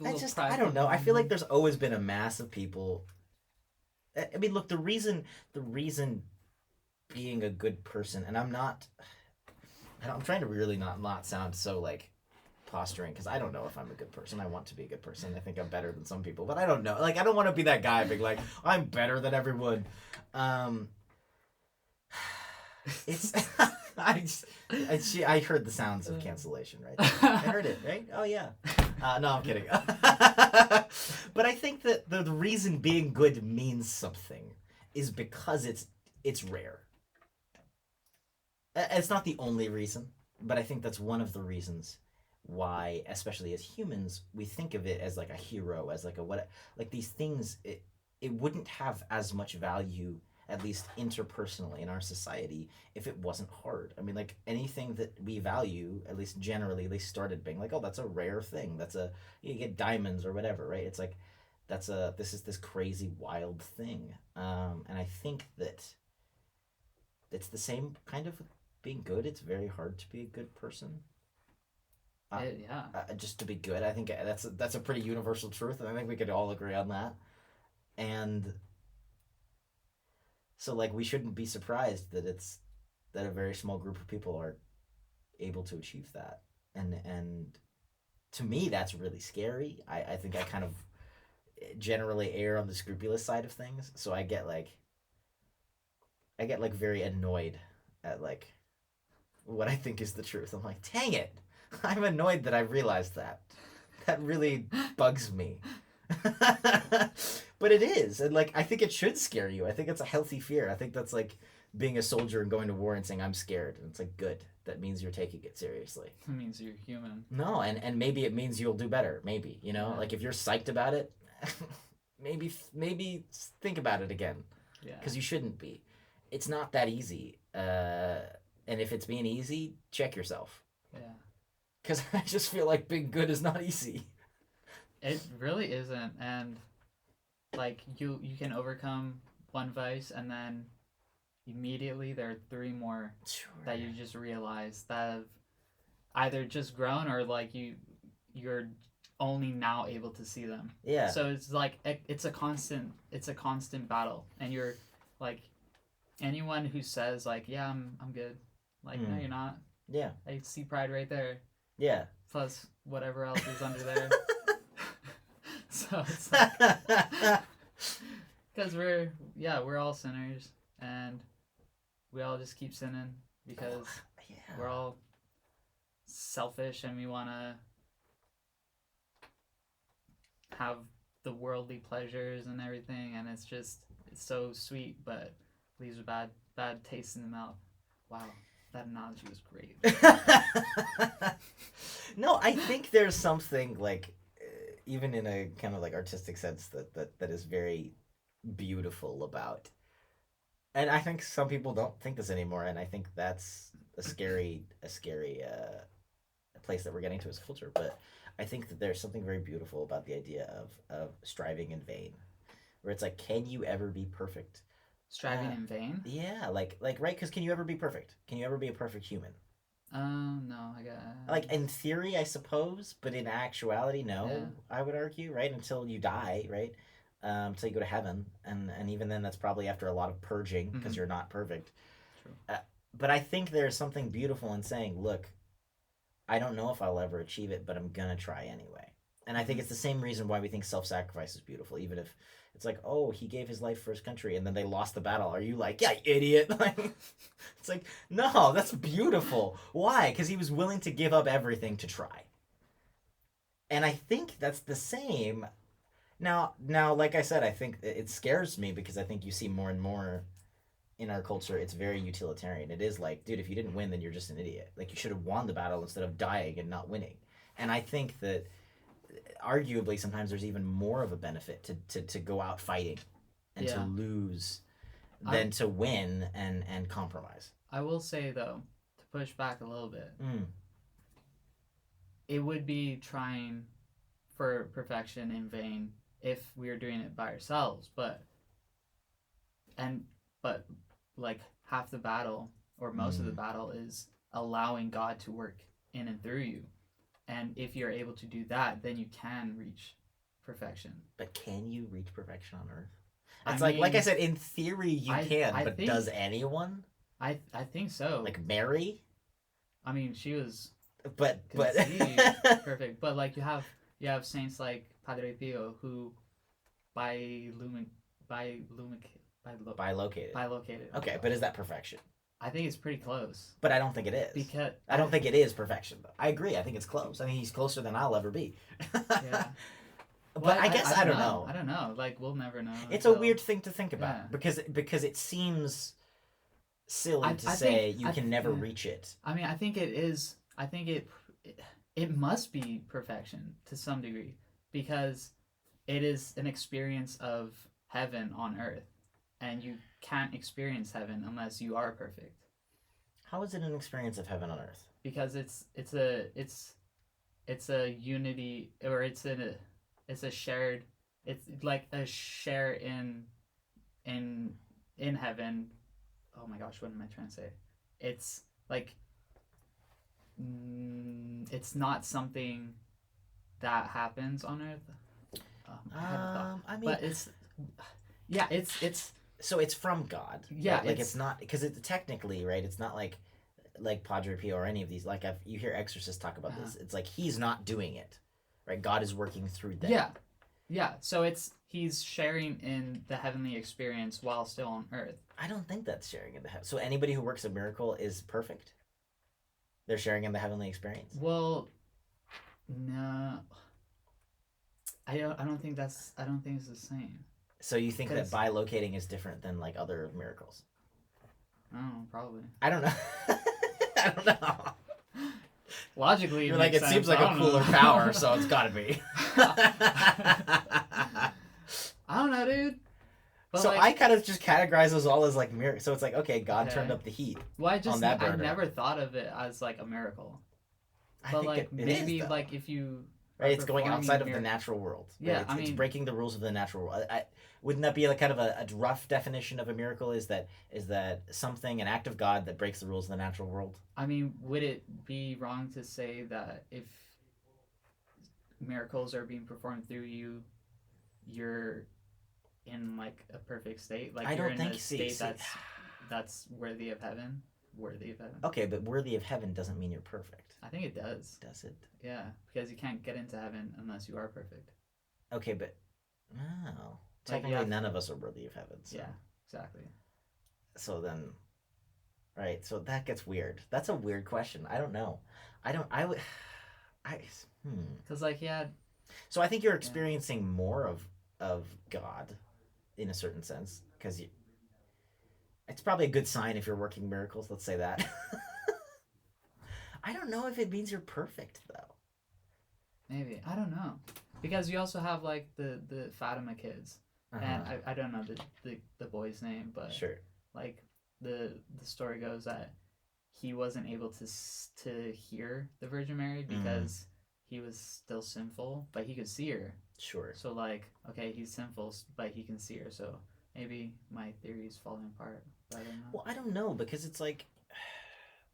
I don't know. I feel like there's always been a mass of people. I mean, look, the reason being a good person, and I'm trying to really not sound so like posturing, because I don't know if I'm a good person. I want to be a good person. I think I'm better than some people, but I don't know. Like, I don't want to be that guy being like, I'm better than everyone. It's I heard the sounds of cancellation right there. I heard it, right? Oh yeah. No, I'm kidding. But I think that the reason being good means something is because it's rare. It's not the only reason, but I think that's one of the reasons why, especially as humans, we think of it as like a hero, as like a what, like these things. It wouldn't have as much value, at least interpersonally in our society, if it wasn't hard. I mean, like anything that we value, at least generally, they started being like, oh, that's a rare thing. You get diamonds or whatever, right? It's like, this is this crazy wild thing. And I think that it's the same kind of being good. It's very hard to be a good person. Just to be good. I think that's a pretty universal truth, and I think we could all agree on that. And so, like, we shouldn't be surprised that a very small group of people are able to achieve that. And to me, that's really scary. I think I kind of generally err on the scrupulous side of things, so I get very annoyed at like what I think is the truth. I'm like, dang it, I'm annoyed that I realized that. That really bugs me. But it is, and like I think it should scare you. I think it's a healthy fear. I think that's like being a soldier and going to war and saying I'm scared, and it's like good. That means you're taking it seriously. It means you're human. No, and maybe it means you'll do better. Maybe, like if you're psyched about it, maybe think about it again. Yeah. Because you shouldn't be. It's not that easy. And if it's being easy, check yourself. Yeah. Because I just feel like being good is not easy. It really isn't, and like you can overcome one vice, and then immediately there are 3 more that you just realize that have either just grown or like you're only now able to see them. Yeah. So it's like it's a constant battle, and you're like anyone who says like, yeah, I'm good, like no, you're not. Yeah. I see pride right there. Yeah. Plus whatever else is under there. So it's like, because we're all sinners, and we all just keep sinning because we're all selfish, and we want to have the worldly pleasures and everything, and it's so sweet, but leaves a bad taste in the mouth. Wow, that analogy was great. No, I think there's something like, even in a kind of like artistic sense, that is very beautiful about. And I think some people don't think this anymore, and I think that's a scary place that we're getting to as a culture. But I think that there's something very beautiful about the idea of striving in vain, where it's like, can you ever be perfect? Striving in vain? Yeah, like right? Because can you ever be perfect? Can you ever be a perfect human? No, I got. Like in theory, I suppose, but in actuality, no. Yeah. I would argue, right? Until you die, right? Until you go to heaven, and even then, that's probably after a lot of purging because you're not perfect. True. But I think there's something beautiful in saying, look, I don't know if I'll ever achieve it, but I'm gonna try anyway. And I think it's the same reason why we think self-sacrifice is beautiful, even if it's like, oh, he gave his life for his country, and then they lost the battle. Are you like, yeah, idiot? It's like, no, that's beautiful. Why? Because he was willing to give up everything to try. And I think that's the same. Now, like I said, I think it scares me because I think you see more and more in our culture, it's very utilitarian. It is like, dude, if you didn't win, then you're just an idiot. Like, you should have won the battle instead of dying and not winning. And I think that arguably sometimes there's even more of a benefit to go out fighting and to lose than to win and compromise. I will say, though, to push back a little bit, it would be trying for perfection in vain if we were doing it by ourselves, but like half the battle or most of the battle is allowing God to work in and through you. And if you're able to do that, then you can reach perfection. But can you reach perfection on earth? It's like I said, in theory you can, but does anyone? I think so. Like Mary? I mean, she was conceive perfect. But like you have saints like Padre Pio who bilumic bilocated. bilocated. Okay, but is that perfection? I think it's pretty close. But I don't think it is. Because I don't think it is perfection, though. I agree. I think it's close. I think he's closer than I'll ever be. Yeah. But Well, I guess I don't know. I don't know. Like we'll never know. It's a weird thing to think about Yeah. because it seems silly I to say think- you I can th- never yeah. reach it. I mean, I think it is. I think it must be perfection to some degree because it is an experience of heaven on earth, and you can't experience heaven unless you are perfect. How is it an experience of heaven on earth? Because it's a unity, or it's a shared. It's like a share in heaven. Oh my gosh, what am I trying to say? It's like it's not something that happens on earth. I had a thought. I mean, But it's so it's from God. Yeah, right? Like it's not because it's technically right. It's not like Padre Pio or any of these. Like you hear exorcists talk about this. It's like he's not doing it, right? God is working through them. yeah. So he's sharing in the heavenly experience while still on earth. I don't think that's sharing in the heaven. So anybody who works a miracle is perfect. They're sharing in the heavenly experience. Well, no, I don't think it's the same. So you think that 'Cause- bilocating is different than like other miracles? Oh, probably. I don't know. I don't know. Logically, You're like, makes it seems sense. like I a don't cooler know. power, so it's gotta be. I don't know, dude. But So like, I kind of just categorize those all as like miracles. So it's like, okay, God Okay. turned up the heat. well, on that I burner. never thought of it as like a miracle. I But think like it is, maybe though. like if you Right, are it's going performing outside of the mir- natural world. Right? Yeah, it's mean, breaking the rules of the natural world. Wouldn't that be like kind of a rough definition of a miracle? Is that something, an act of God that breaks the rules of the natural world? I mean, would it be wrong to say that if miracles are being performed through you, you're in like a perfect state? Like I you're don't in think- a see- state that's worthy of heaven. Worthy of heaven. Okay, but worthy of heaven doesn't mean you're perfect. I think it does. Does it? Yeah, because you can't get into heaven unless you are perfect. Okay, but no. Like, Technically, yeah. none of us are worthy of heaven. So. Yeah, exactly. So then, right? So that gets weird. That's a weird question. I don't know. I would. Because like So I think you're experiencing more of God, in a certain sense, because it's probably a good sign if you're working miracles. Let's say that. I don't know if it means you're perfect though. maybe I don't know, because you also have like the Fatima kids, and I don't know the boy's name, but Sure. like the story goes that he wasn't able to hear the Virgin Mary because he was still sinful, but he could see her. Sure. So like, okay, he's sinful, but he can see her. So maybe my theory is falling apart. But I don't know. Well, I don't know because it's like,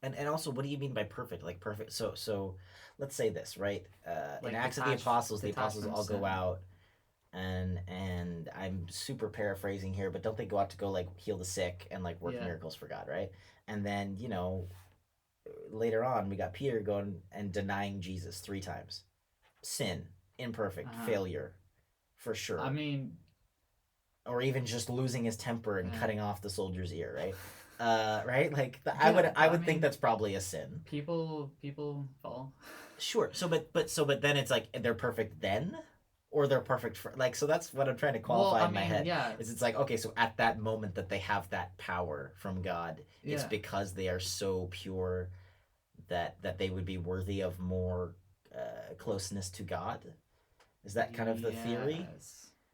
and also, what do you mean by perfect? Like perfect. So let's say this, right? Like in Acts of the detached Apostles from all go sin. out, and I'm super paraphrasing here, but don't they go out to go like heal the sick and like work Yeah. miracles for God, right? And then later on we got Peter going and denying Jesus 3 times, sin, imperfect, failure, for sure. I mean, or even just losing his temper and Yeah. cutting off the soldier's ear, right? Right? Like Yeah, I I would think mean- that's probably a sin. people fall. Sure. So but then it's like they're perfect then, or they're perfect for like. So that's what I'm trying to qualify Well, I in my mean, head. yeah. It's like, okay, so at that moment that they have that power from God, it's Yeah. because they are so pure that they would be worthy of more closeness to God. Is that kind of the theory?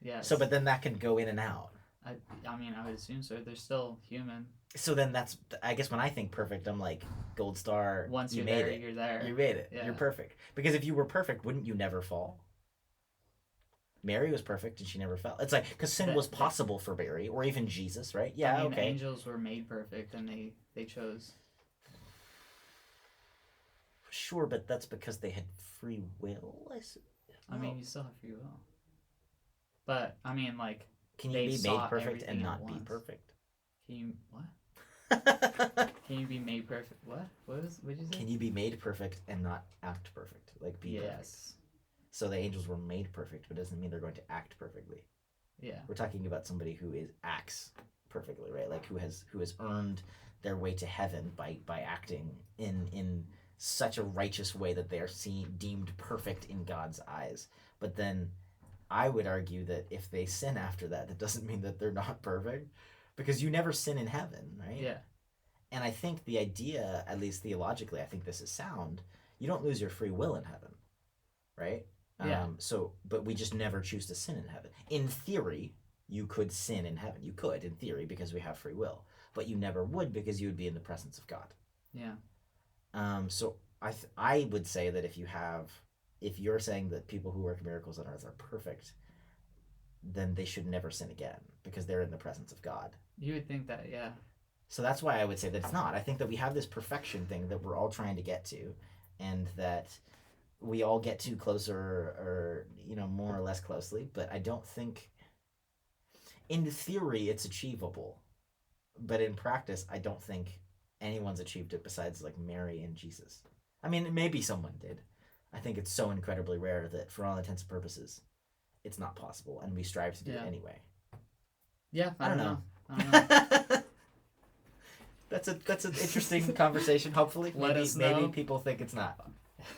Yes. So, but then that can go in and out. I mean, I would assume so. They're still human. So then that's, I guess when I think perfect, I'm like, gold star, Once you you're made there, it. you're there. You made it. Yeah. You're perfect. Because if you were perfect, wouldn't you never fall? Mary was perfect and she never fell. It's like, because sin That- was that- possible for Mary, or even Jesus, right? Yeah, I mean, okay. angels were made perfect, and they chose. Sure, but that's because they had free will. I mean, you still have free will. But I mean, like, can you they be saw made perfect everything and at not be once. perfect? Can you what? Can you be made perfect? What did you say? Can you be made perfect and not act perfect? Like be perfect. Yes. So the angels were made perfect, but doesn't mean they're going to act perfectly. Yeah. We're talking about somebody who acts perfectly, right? Like who has earned their way to heaven by acting in such a righteous way that they are deemed perfect in God's eyes. But then I would argue that if they sin after that, that doesn't mean that they're not perfect, because you never sin in heaven, right? Yeah. And I think the idea, at least theologically, I think this is sound. You don't lose your free will in heaven, right? Yeah. But we just never choose to sin in heaven. In theory, you could sin in heaven. You could, in theory, because we have free will. But you never would, because you would be in the presence of God. Yeah. So I would say that if you're saying that people who work miracles on earth are perfect, then they should never sin again, because they're in the presence of God. You would think that, yeah. So that's why I would say that it's not. I think that we have this perfection thing that we're all trying to get to, and that we all get to closer or more or less closely, but I don't think in theory it's achievable, but in practice I don't think anyone's achieved it besides like Mary and Jesus. I mean, maybe someone did. I think it's so incredibly rare that for all intents and purposes it's not possible, and we strive to do it anyway. Yeah, I don't know. That's an interesting conversation. Hopefully, Let us know. Maybe people think it's not,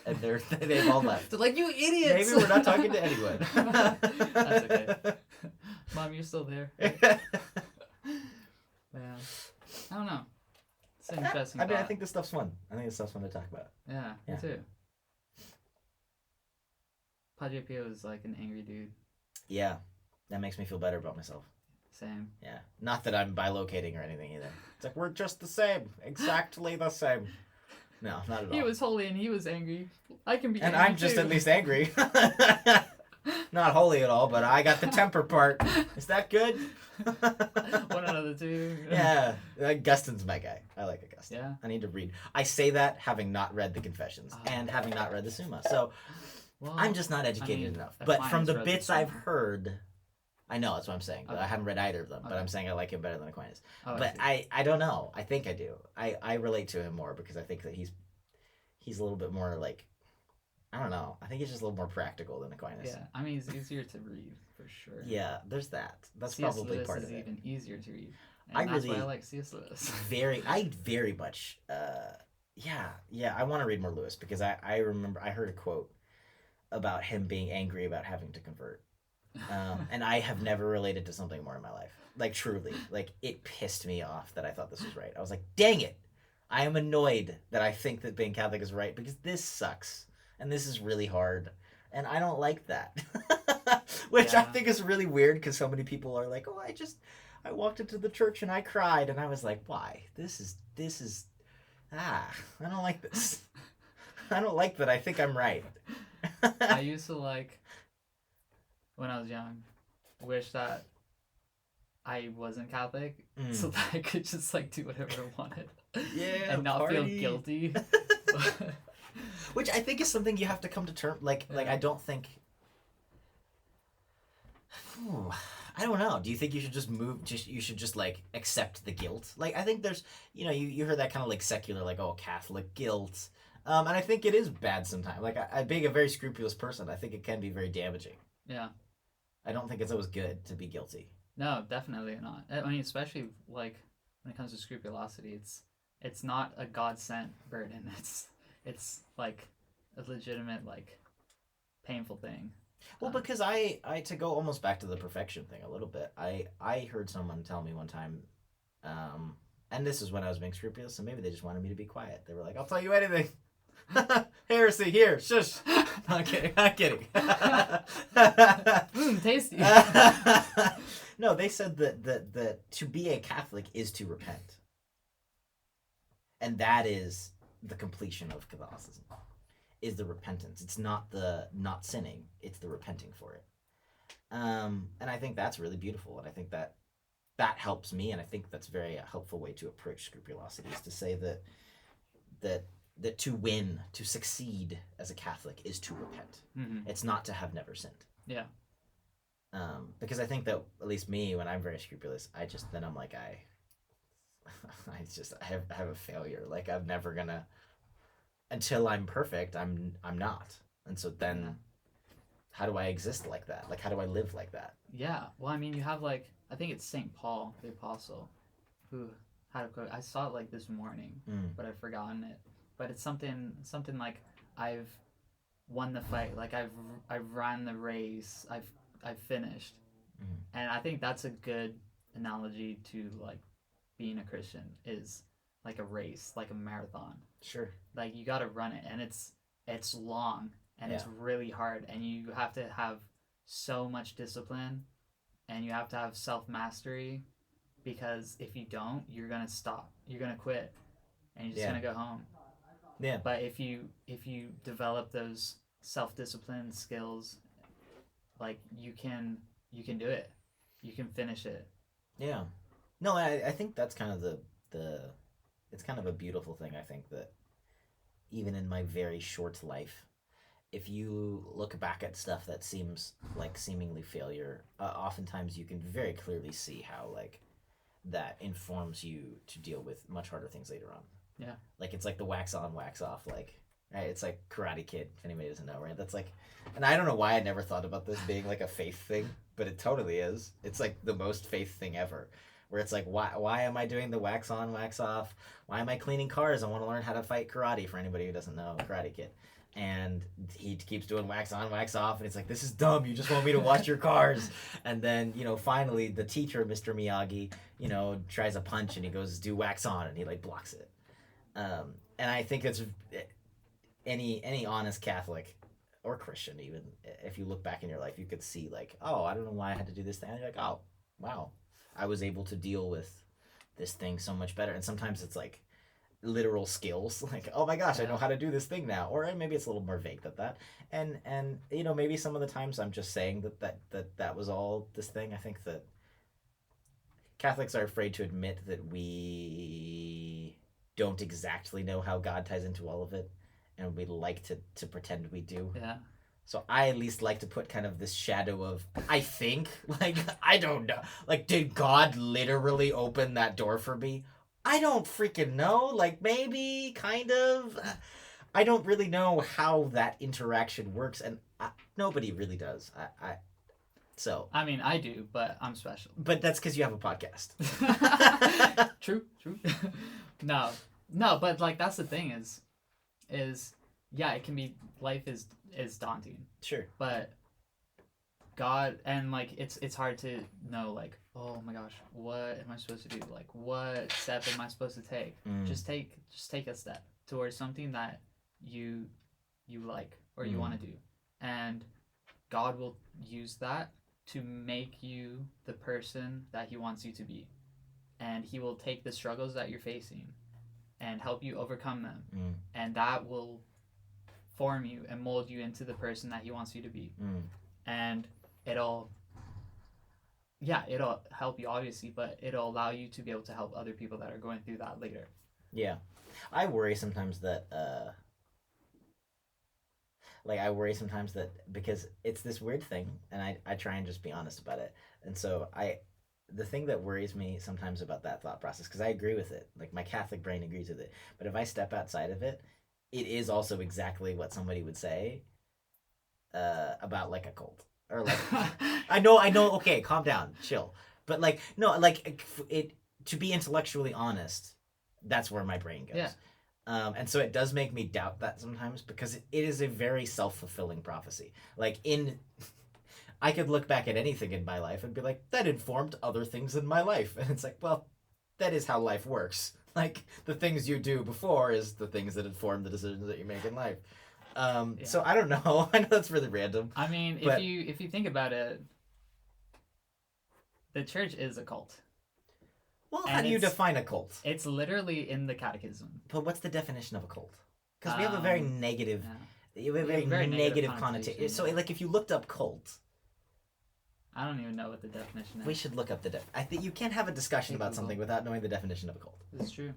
and they've all left. They're like, you idiots! Maybe we're not talking to anyone. That's okay. Mom, you're still there. Right? Yeah. I don't know. It's an interesting. I mean, I think this stuff's fun. I think this stuff's fun to talk about. Yeah, me too. Padre Pio is like an angry dude. Yeah, that makes me feel better about myself. Same. Yeah, not that I'm bilocating or anything either. It's like we're just the same, exactly the same. No, not at all. He was holy and he was angry. I can be. And angry I'm just too. at least angry. Not holy at all, but I got the temper part. Is that good? One out of the two. Yeah, Augustin's my guy. I like Augustine. Yeah. I need to read. I say that having not read the Confessions and having not read the Summa. So Well, I'm just not educated enough. But from the bits I've heard, I know that's what I'm saying. Okay. I haven't read either of them, but Okay. I'm saying I like him better than Aquinas. Oh, But I don't know. I think I do. I relate to him more because I think that he's a little bit more like, I don't know. I think he's just a little more practical than Aquinas. Yeah, I mean, it's easier to read for sure. Yeah, there's that. That's C.S. probably Lewis part is of it. even easier to read. And I that's really- why I like C.S. Lewis. I very much I want to read more Lewis because I remember I heard a quote about him being angry about having to convert, and I have never related to something more in my life. Like truly, like it pissed me off that I thought this was right. I was like, dang it, I am annoyed that I think that being Catholic is right because this sucks and this is really hard and I don't like that. Which I Yeah. think is really weird because so many people are like, oh, I walked into the church and I cried, and I was like, why? This is I don't like this. I don't like that I think I'm right. I used to when I was young, wish that I wasn't Catholic so that I could just do whatever I wanted. Yeah, and not party. feel guilty. Which I think is something you have to come to terms like I don't think I don't know. Do you think you should just accept the guilt? Like I think there's you heard that kind of secular Catholic guilt. And I think it is bad sometimes. Like I being a very scrupulous person, I think it can be very damaging. Yeah. I don't think it's always good to be guilty. No, definitely not. I mean, especially when it comes to scrupulosity, it's not a God sent burden. It's like a legitimate painful thing. Well, because I to go almost back to the perfection thing a little bit, I heard someone tell me one time, and this is when I was being scrupulous, so maybe they just wanted me to be quiet. They were like, I'll tell you anything. Heresy, here, shush. I'm kidding. Tasty. No, they said that to be a Catholic is to repent. And that is the completion of Catholicism. Is the repentance. It's not the not sinning, it's the repenting for it. And I think that's really beautiful, and I think that helps me, and I think that's a very helpful way to approach scrupulosity, is to say that to win, to succeed as a Catholic is to repent. Mm-hmm. It's not to have never sinned. Yeah. Because I think that, at least me, when I'm very scrupulous, I'm like, I have a failure. Like I'm never gonna until I'm perfect. I'm not. And so then, Yeah. how do I exist like that? Like how do I live like that? Yeah. Well, I mean, you have like I think it's Saint Paul the apostle who had a quote. I saw it like this morning, Mm. but I've forgotten it. But it's something like I've won the fight. Like I've run the race. I've finished. Mm. And I think that's a good analogy to like being a Christian is like a race, like a marathon. Sure. Like you got to run it, and it's long and it's Yeah. really hard, and you have to have so much discipline, and you have to have self mastery, because if you don't, you're gonna stop. You're gonna quit, and you're just Yeah. gonna go home. Yeah. But if you develop those self discipline skills, like you can do it. You can finish it. Yeah. No, I think that's kind of the it's kind of a beautiful thing. I think that even in my very short life, if you look back at stuff that seems like seemingly failure, oftentimes you can very clearly see how like that informs you to deal with much harder things later on. Yeah. Like it's like the wax on, wax off, like right? It's like Karate Kid, if anybody doesn't know, right? That's like, and I don't know why I never thought about this being like a faith thing, but it totally is. It's like the most faith thing ever. Where it's like, why am I doing the wax on, wax off? Why am I cleaning cars? I want to learn how to fight karate, for anybody who doesn't know Karate Kid. And he keeps doing wax on, wax off, and it's like, this is dumb. You just want me to wash your cars. And then, finally the teacher, Mr. Miyagi, tries a punch and he goes, do wax on, and he like blocks it. And I think it's any honest Catholic or Christian, even if you look back in your life, you could see like, oh, I don't know why I had to do this thing. And you're like, oh, wow, I was able to deal with this thing so much better. And sometimes it's like literal skills, like, oh my gosh, I know how to do this thing now. Or maybe it's a little more vague than that. And maybe some of the times I'm just saying that was all this thing. I think that Catholics are afraid to admit that we don't exactly know how God ties into all of it, and we like to pretend we do. Yeah. So I at least like to put kind of this shadow of, I think, like, I don't know. Like, did God literally open that door for me? I don't freaking know. Like, maybe, kind of. I don't really know how that interaction works, and nobody really does. I mean, I do, but I'm special. But that's because you have a podcast. True. No, but like that's the thing is yeah, it can be, life is daunting. Sure. But God, and like it's hard to know, like, oh my gosh, what am I supposed to do? Like, what step am I supposed to take? Just take a step towards something that you like or you want to do, and God will use that to make you the person that He wants you to be, and He will take the struggles that you're facing and help you overcome them, and that will form you and mold you into the person that He wants you to be. And it'll help you, obviously, but it'll allow you to be able to help other people that are going through that later. Yeah. I worry sometimes that because it's this weird thing, and I try and just be honest about it. And so the thing that worries me sometimes about that thought process, because I agree with it, like my Catholic brain agrees with it, but if I step outside of it, it is also exactly what somebody would say about like a cult, or like I know, okay, calm down, chill, but like no, like it, to be intellectually honest, that's where my brain goes. Yeah. And so it does make me doubt that sometimes, because it is a very self-fulfilling prophecy. Like I could look back at anything in my life and be like, that informed other things in my life. And it's like, well, that is how life works. Like, the things you do before is the things that inform the decisions that you make in life. So I don't know. I know that's really random. I mean, but if you think about it, the church is a cult. Well, how do you define a cult? It's literally in the catechism. But what's the definition of a cult? Because we have a very negative... Yeah. You have a very negative connotation. So, like, if you looked up cult... I don't even know what the definition is. We should look up the I think you can't have a discussion about something without knowing the definition of a cult. This is true.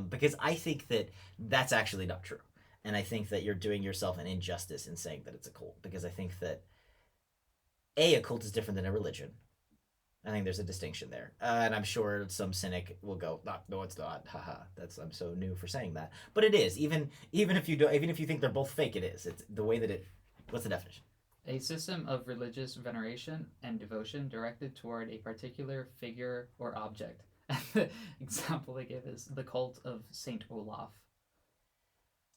Because I think that that's actually not true. And I think that you're doing yourself an injustice in saying that it's a cult. Because I think that, a cult is different than a religion. I think there's a distinction there, and I'm sure some cynic will go, "No, it's not. Haha, I'm so new for saying that." But it is. Even if you do, even if you think they're both fake, it is. It's the way that it. What's the definition? A system of religious veneration and devotion directed toward a particular figure or object. The example they give is the cult of Saint Olaf.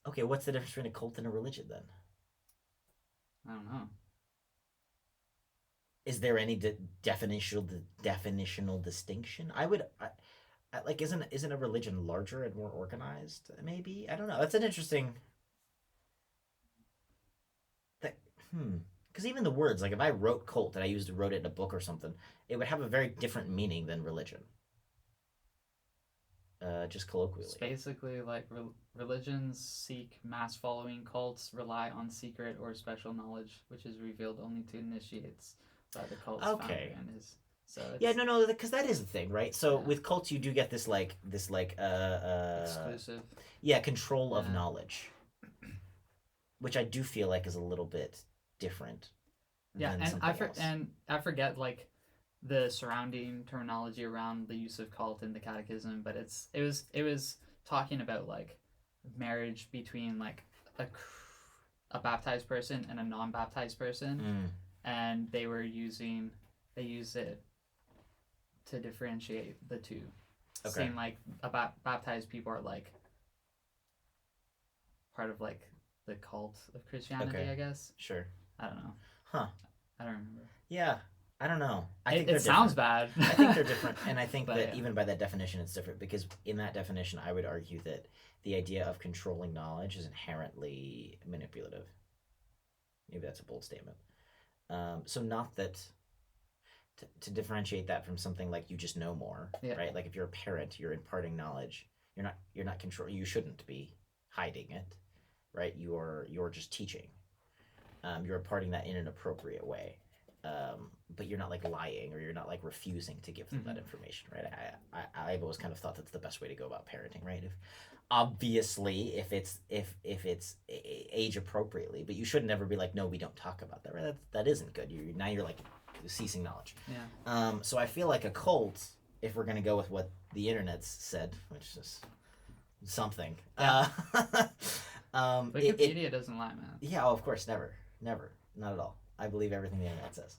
Okay, what's the difference between a cult and a religion then? I don't know. Is there any definitional distinction? Like isn't a religion larger and more organized? Maybe I don't know. That's an interesting. Because even the words, like if I wrote cult and I wrote it in a book or something, it would have a very different meaning than religion. Just colloquially. It's basically like religions seek mass following, cults rely on secret or special knowledge, which is revealed only to initiates by the cult's founder and his. So no, because that is the thing, right? So with cults, you do get this exclusive. Yeah, control of knowledge, which I do feel like is a little bit different. Yeah, and I forget like the surrounding terminology around the use of cult in the catechism, but it was talking about like marriage between like a baptized person and a non-baptized person, and they use it to differentiate the two. Okay. Saying like baptized people are like part of like the cult of Christianity, I guess. Sure. I don't know. Huh. I don't remember. Yeah. I don't know. I think it sounds bad. I think they're different, and I think that even by that definition, it's different because in that definition, I would argue that the idea of controlling knowledge is inherently manipulative. Maybe that's a bold statement. So not that to differentiate that from something like you just know more, right? Like if you're a parent, you're imparting knowledge. You're not control. You shouldn't be hiding it, right? You're just teaching. You're imparting that in an appropriate way. But you're not like lying or you're not like refusing to give them that information, right? I've always kind of thought that's the best way to go about parenting, right? If it's age appropriately, but you should never be like, no, we don't talk about that, right? That isn't good. You're like ceasing knowledge. Yeah. So I feel like a cult, if we're gonna go with what the internet's said, which is something. Yeah. Wikipedia doesn't lie, man. Yeah, of course, never, not at all. I believe everything the internet says.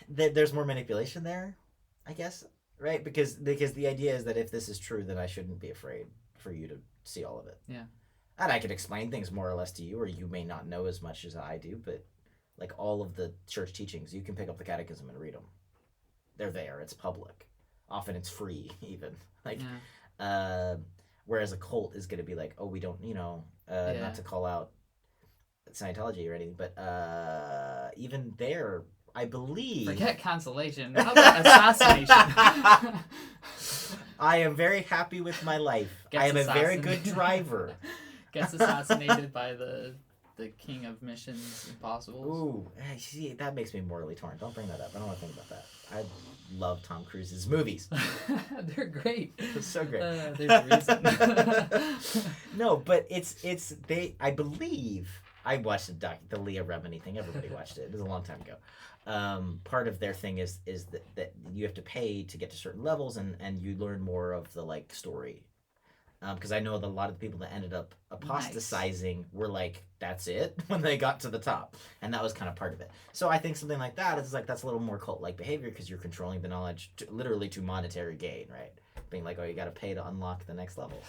There's more manipulation there, I guess, right? Because the idea is that if this is true, then I shouldn't be afraid for you to see all of it. Yeah. And I could explain things more or less to you, or you may not know as much as I do, but like all of the church teachings, you can pick up the catechism and read them. They're there. It's public. Often it's free, even. Whereas a cult is going to be like, oh, we don't, not to call out Scientology or anything, but even there, I believe... Forget cancellation. How about assassination? I am very happy with my life. I am a very good driver. Gets assassinated by the king of Missions Impossible. Ooh, see, that makes me morally torn. Don't bring that up. I don't want to think about that. I love Tom Cruise's movies. They're great. They're so great. There's a reason. No, but I believe I watched the Leah Remini thing. Everybody watched it. It was a long time ago. Part of their thing is that you have to pay to get to certain levels and you learn more of the like story. Because I know that a lot of the people that ended up apostatizing were like, that's it, when they got to the top. And that was kind of part of it. So I think something like that is like, that's a little more cult-like behavior because you're controlling the knowledge literally to monetary gain, right? Being like, oh, you got to pay to unlock the next level.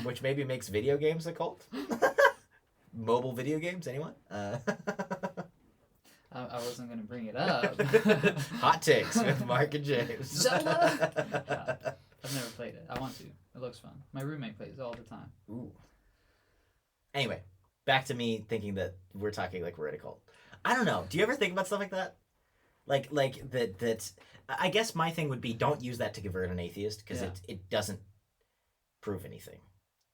Which maybe makes video games a cult. Mobile video games, anyone? I wasn't going to bring it up. Hot takes with Mark and James. Zelda! I've never played it. I want to. It looks fun. My roommate plays it all the time. Ooh. Anyway, back to me thinking that we're talking like we're in a cult. I don't know. Do you ever think about stuff like that? Like that. I guess my thing would be don't use that to convert an atheist because it doesn't prove anything.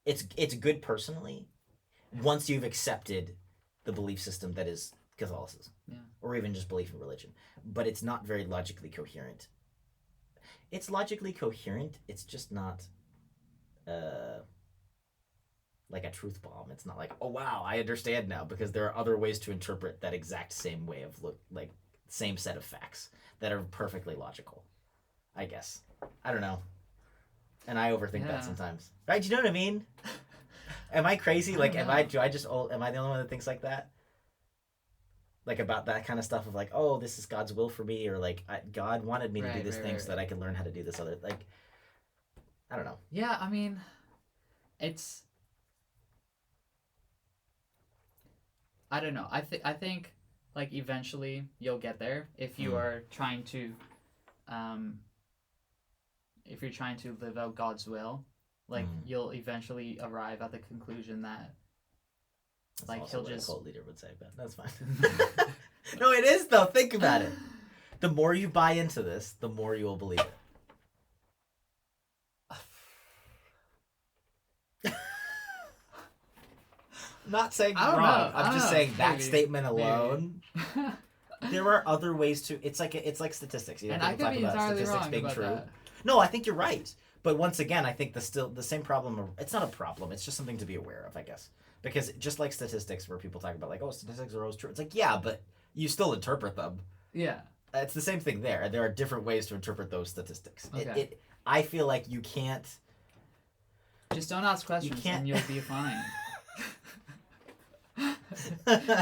It's good personally once you've accepted the belief system that is Catholicism, or even just belief in religion. But it's not very logically coherent. It's logically coherent. It's just not like a truth bomb. It's not like, oh wow, I understand now, because there are other ways to interpret that exact same way of same set of facts that are perfectly logical. I guess. I don't know. And I overthink that sometimes. Right? Do you know what I mean? Am I crazy? Like, am I the only one that thinks like that? Like about that kind of stuff of like, oh, this is God's will for me, or like God wanted me to do this thing so that I could learn how to do this other, like, I don't know. Yeah, I mean, I don't know. I think like eventually you'll get there if you are trying to, if you're trying to live out God's will, like you'll eventually arrive at the conclusion that That's like also he'll what just a cult leader would say, but that's fine. No, it is though. Think about it. The more you buy into this, the more you will believe it. I'm not saying I don't wrong. know. I'm just saying that Maybe. statement alone. There are other ways to. It's like statistics. You know, And I people could talk be about entirely statistics wrong being about true. that. No, I think you're right. But once again, I think the same problem. It's not a problem. It's just something to be aware of, I guess. Because just like statistics, where people talk about like, oh, statistics are always true. It's like, yeah, but you still interpret them. Yeah. It's the same thing there. There are different ways to interpret those statistics. Okay. I feel like you can't. Just don't ask questions and you'll be fine.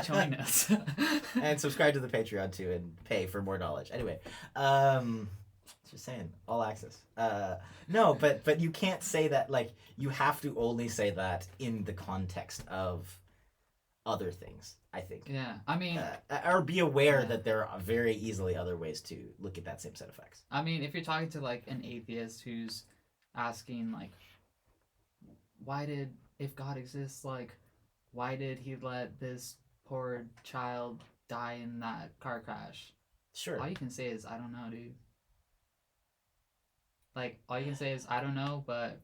Join us. And subscribe to the Patreon too and pay for more knowledge. Anyway, just saying, all access. No, but you can't say that, like, you have to only say that in the context of other things, I think. Yeah, I mean... or be aware that there are very easily other ways to look at that same set of facts. I mean, if you're talking to, like, an atheist who's asking, like, if God exists, like, why did he let this poor child die in that car crash? Sure. All you can say is, I don't know, dude. Like, all you can say is, I don't know, but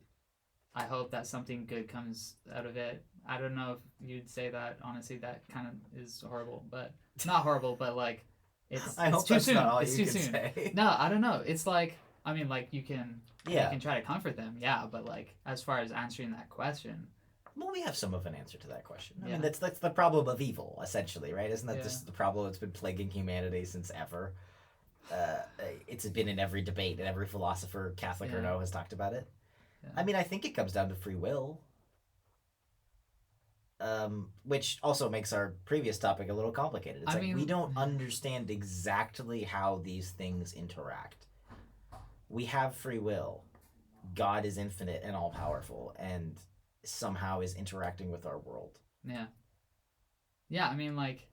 I hope that something good comes out of it. I don't know if you'd say that. Honestly, that kind of is horrible, but it's not horrible, but like, it's too soon. It's too soon. Say. No, I don't know. It's like, I mean, like you can try to comfort them, but like as far as answering that question. Well, we have some of an answer to that question. I mean, that's the problem of evil, essentially, right? Isn't that just the problem that's been plaguing humanity since ever? It's been in every debate, and every philosopher, Catholic or no, has talked about it. Yeah. I mean, I think it comes down to free will. Which also makes our previous topic a little complicated. It's we don't understand exactly how these things interact. We have free will. God is infinite and all-powerful, and somehow is interacting with our world. Yeah. Yeah, I mean, like,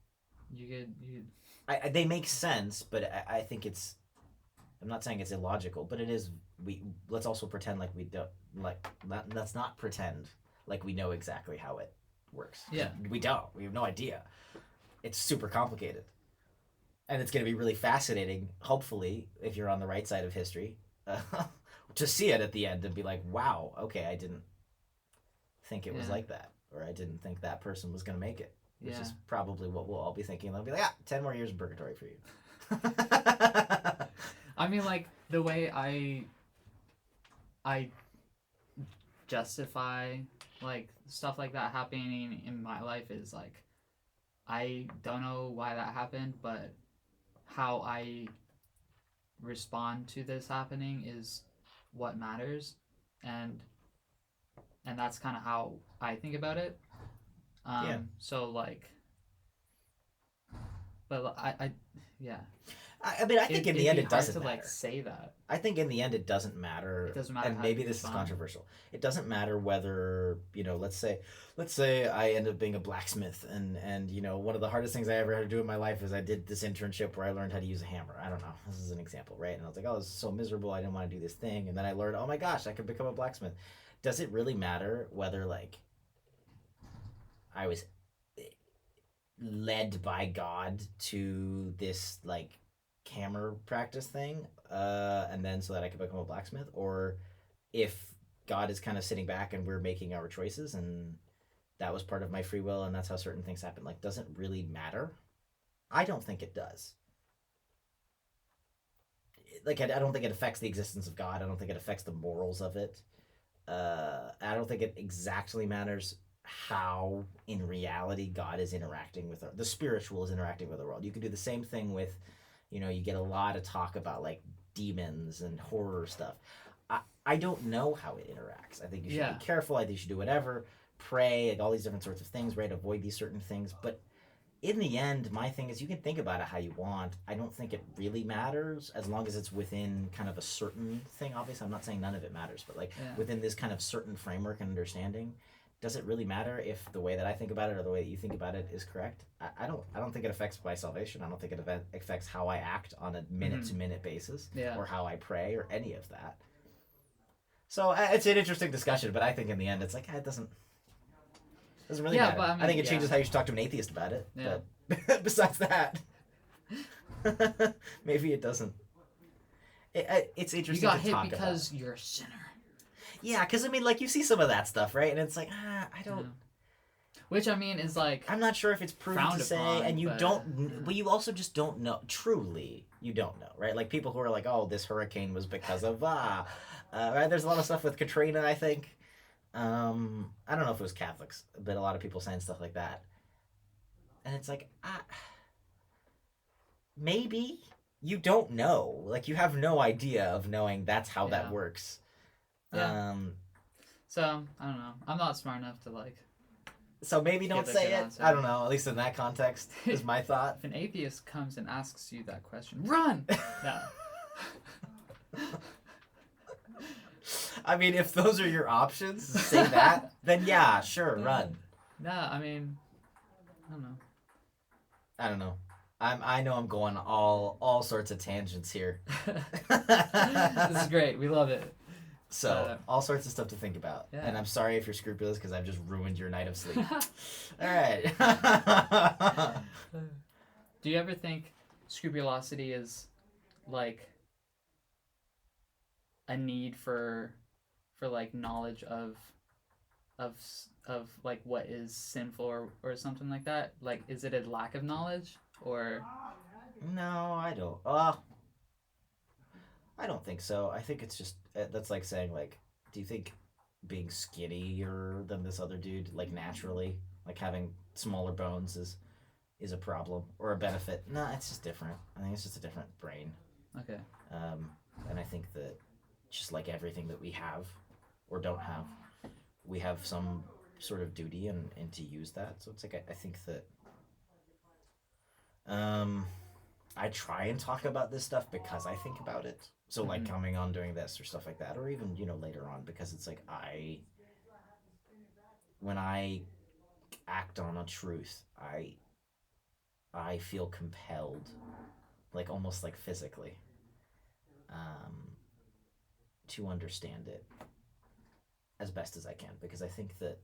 they make sense, but I think it's... I'm not saying it's illogical, but it is... Let's also pretend like we don't... Let's not pretend like we know exactly how it works. Yeah. We don't. We have no idea. It's super complicated. And it's going to be really fascinating, hopefully, if you're on the right side of history, to see it at the end and be like, wow, okay, I didn't think it was like that. Or I didn't think that person was going to make it. Which is probably what we'll all be thinking. They'll be like, 10 more years in purgatory for you. I mean, like, the way I justify, like, stuff like that happening in my life is, like, I don't know why that happened, but how I respond to this happening is what matters. And that's kind of how I think about it. So, like, but I mean, I think in the end it doesn't matter. Like, say that. I think in the end it doesn't matter. It doesn't matter. And maybe this is controversial. It doesn't matter whether, let's say I end up being a blacksmith and one of the hardest things I ever had to do in my life is I did this internship where I learned how to use a hammer. I don't know. This is an example, right? And I was like, oh, this is so miserable. I didn't want to do this thing. And then I learned, oh my gosh, I could become a blacksmith. Does it really matter whether, like, I was led by God to this, like, hammer practice thing, and then so that I could become a blacksmith, or if God is kind of sitting back and we're making our choices and that was part of my free will and that's how certain things happen? Like, does it really matter? I don't think it does. Like, I don't think it affects the existence of God. I don't think it affects the morals of it. I don't think it exactly matters how in reality God is interacting with the spiritual is interacting with the world. You can do the same thing with, you get a lot of talk about like demons and horror stuff. I don't know how it interacts. I think you should be careful. I think you should do whatever, pray, like all these different sorts of things, right? Avoid these certain things. But in the end, my thing is you can think about it how you want. I don't think it really matters as long as it's within kind of a certain thing. Obviously, I'm not saying none of it matters, but like within this kind of certain framework and understanding, does it really matter if the way that I think about it or the way that you think about it is correct? I don't think it affects my salvation. I don't think it affects how I act on a minute to minute basis or how I pray or any of that. So it's an interesting discussion, but I think in the end it's like it doesn't really matter. But, I think it changes how you should talk to an atheist about it. Yeah. But besides that, maybe it doesn't. It's interesting. You got to hit talk because about. you're a sinner. Yeah, because I mean, like you see some of that stuff, right? And it's like, I don't. Yeah. Which I mean is like. I'm not sure if it's proven to say, and you don't. But you also just don't know. Truly, you don't know, right? Like people who are like, oh, this hurricane was because of right? There's a lot of stuff with Katrina, I think. I don't know if it was Catholics, but a lot of people saying stuff like that. And it's like, maybe you don't know. Like you have no idea of knowing that's how that works. Yeah. So I don't know. I'm not smart enough to like. So maybe don't say it. Answer. I don't know. At least in that context is my thought. If an atheist comes and asks you that question, run. No. I mean, if those are your options, say that, then yeah, sure, run. No, I mean, I don't know. I know I'm going all sorts of tangents here. This is great. We love it. So, all sorts of stuff to think about. Yeah. And I'm sorry if you're scrupulous because I've just ruined your night of sleep. All right. Do you ever think scrupulosity is like a need for like knowledge of like what is sinful or something like that? Like, is it a lack of knowledge or? No, I don't. I don't think so. I think it's just that's like saying like, do you think being skinnier than this other dude, like naturally, like having smaller bones is a problem or a benefit? No, it's just different. I think it's just a different brain. Okay. And I think that just like everything that we have or don't have, we have some sort of duty and to use that. So it's like I think that I try and talk about this stuff because I think about it. So like coming on doing this or stuff like that, or even later on, because it's like when I act on a truth, I feel compelled, like almost like physically, to understand it as best as I can, because I think that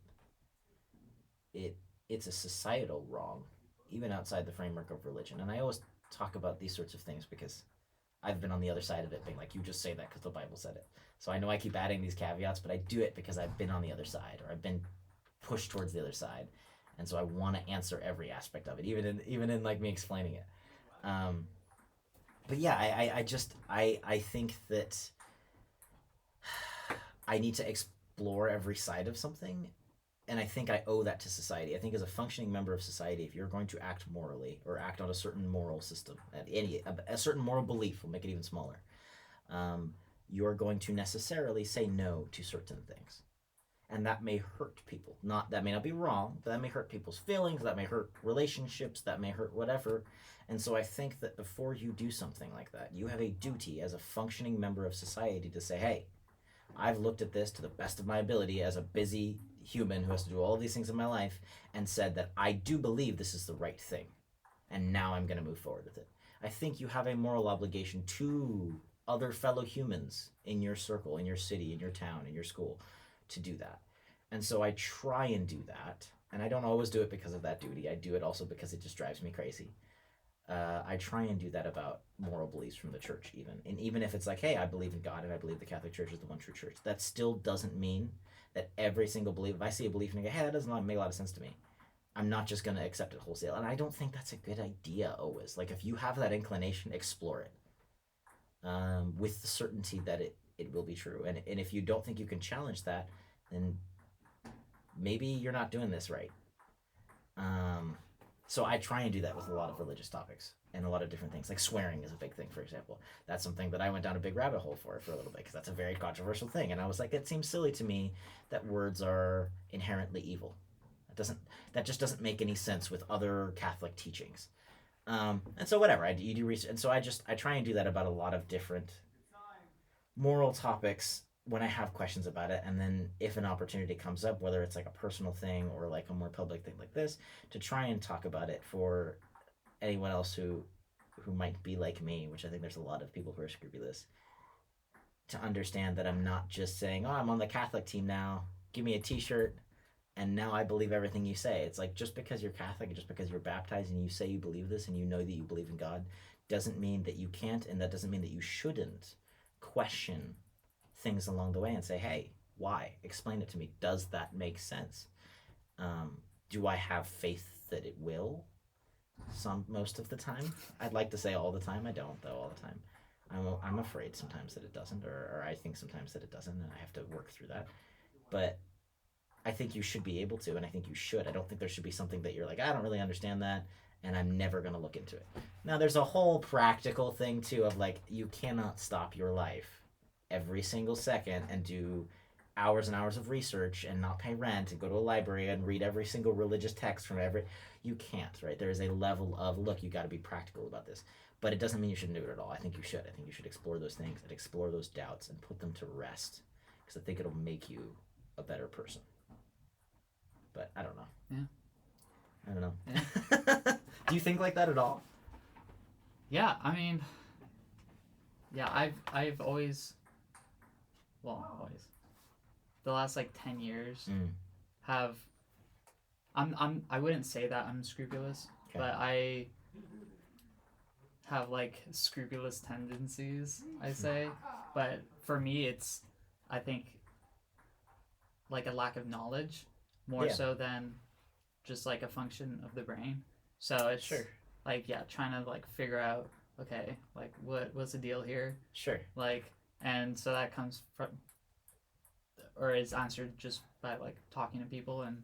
it's a societal wrong, even outside the framework of religion. And I always talk about these sorts of things because I've been on the other side of it, being like, you just say that because the Bible said it. So I know I keep adding these caveats, but I do it because I've been on the other side, or I've been pushed towards the other side, and so I want to answer every aspect of it, even in like me explaining it. But yeah, I think that I need to explore every side of something, and I think I owe that to society. I think as a functioning member of society, if you're going to act morally or act on a certain moral system, a certain moral belief, we'll make it even smaller, you're going to necessarily say no to certain things. And that may hurt people. That may not be wrong, but that may hurt people's feelings, that may hurt relationships, that may hurt whatever. And so I think that before you do something like that, you have a duty as a functioning member of society to say, hey, I've looked at this to the best of my ability as a busy human who has to do all of these things in my life, and said that I do believe this is the right thing, and now I'm going to move forward with it. I think you have a moral obligation to other fellow humans in your circle, in your city, in your town, in your school, to do that. And so I try and do that, and I don't always do it because of that duty. I do it also because it just drives me crazy. I try and do that about moral beliefs from the church, even if it's like, hey, I believe in God and I believe the Catholic Church is the one true church. That still doesn't mean that every single belief, if I see a belief and I go, hey, that doesn't make a lot of sense to me, I'm not just going to accept it wholesale. And I don't think that's a good idea always. Like, if you have that inclination, explore it with the certainty that it will be true. And if you don't think you can challenge that, then maybe you're not doing this right. So I try and do that with a lot of religious topics and a lot of different things. Like swearing is a big thing, for example. That's something that I went down a big rabbit hole for a little bit because that's a very controversial thing. And I was like, it seems silly to me that words are inherently evil. That just doesn't make any sense with other Catholic teachings. And so whatever, you do research, and so I try and do that about a lot of different moral topics when I have questions about it, and then if an opportunity comes up, whether it's like a personal thing or like a more public thing like this, to try and talk about it for anyone else who might be like me, which I think there's a lot of people who are scrupulous, to understand that I'm not just saying, oh, I'm on the Catholic team now, give me a t-shirt, and now I believe everything you say. It's like, just because you're Catholic and just because you're baptized and you say you believe this and you know that you believe in God doesn't mean that you can't, and that doesn't mean that you shouldn't question things along the way and say, hey, why? Explain it to me. Does that make sense? Do I have faith that it will? Most of the time. I'd like to say all the time. I don't, though, all the time. I'm afraid sometimes that it doesn't, or I think sometimes that it doesn't, and I have to work through that. But I think you should be able to, and I think you should. I don't think there should be something that you're like, I don't really understand that, and I'm never going to look into it. Now, there's a whole practical thing, too, of like, you cannot stop your life every single second and do hours and hours of research and not pay rent and go to a library and read every single religious text from every... You can't, right? There is a level of, look, you got to be practical about this. But it doesn't mean you shouldn't do it at all. I think you should. I think you should explore those things and explore those doubts and put them to rest, because I think it'll make you a better person. But I don't know. Yeah. I don't know. Yeah. Do you think like that at all? Yeah, I mean, yeah, I've always, the last like 10 years have, I wouldn't say that I'm scrupulous, Okay. but I have like scrupulous tendencies, I say. But for me, it's, I think, like a lack of knowledge more so than just like a function of the brain. So it's like, yeah, trying to like figure out, okay, like what's the deal here? Sure. Like, and so that comes from, or is answered just by like talking to people and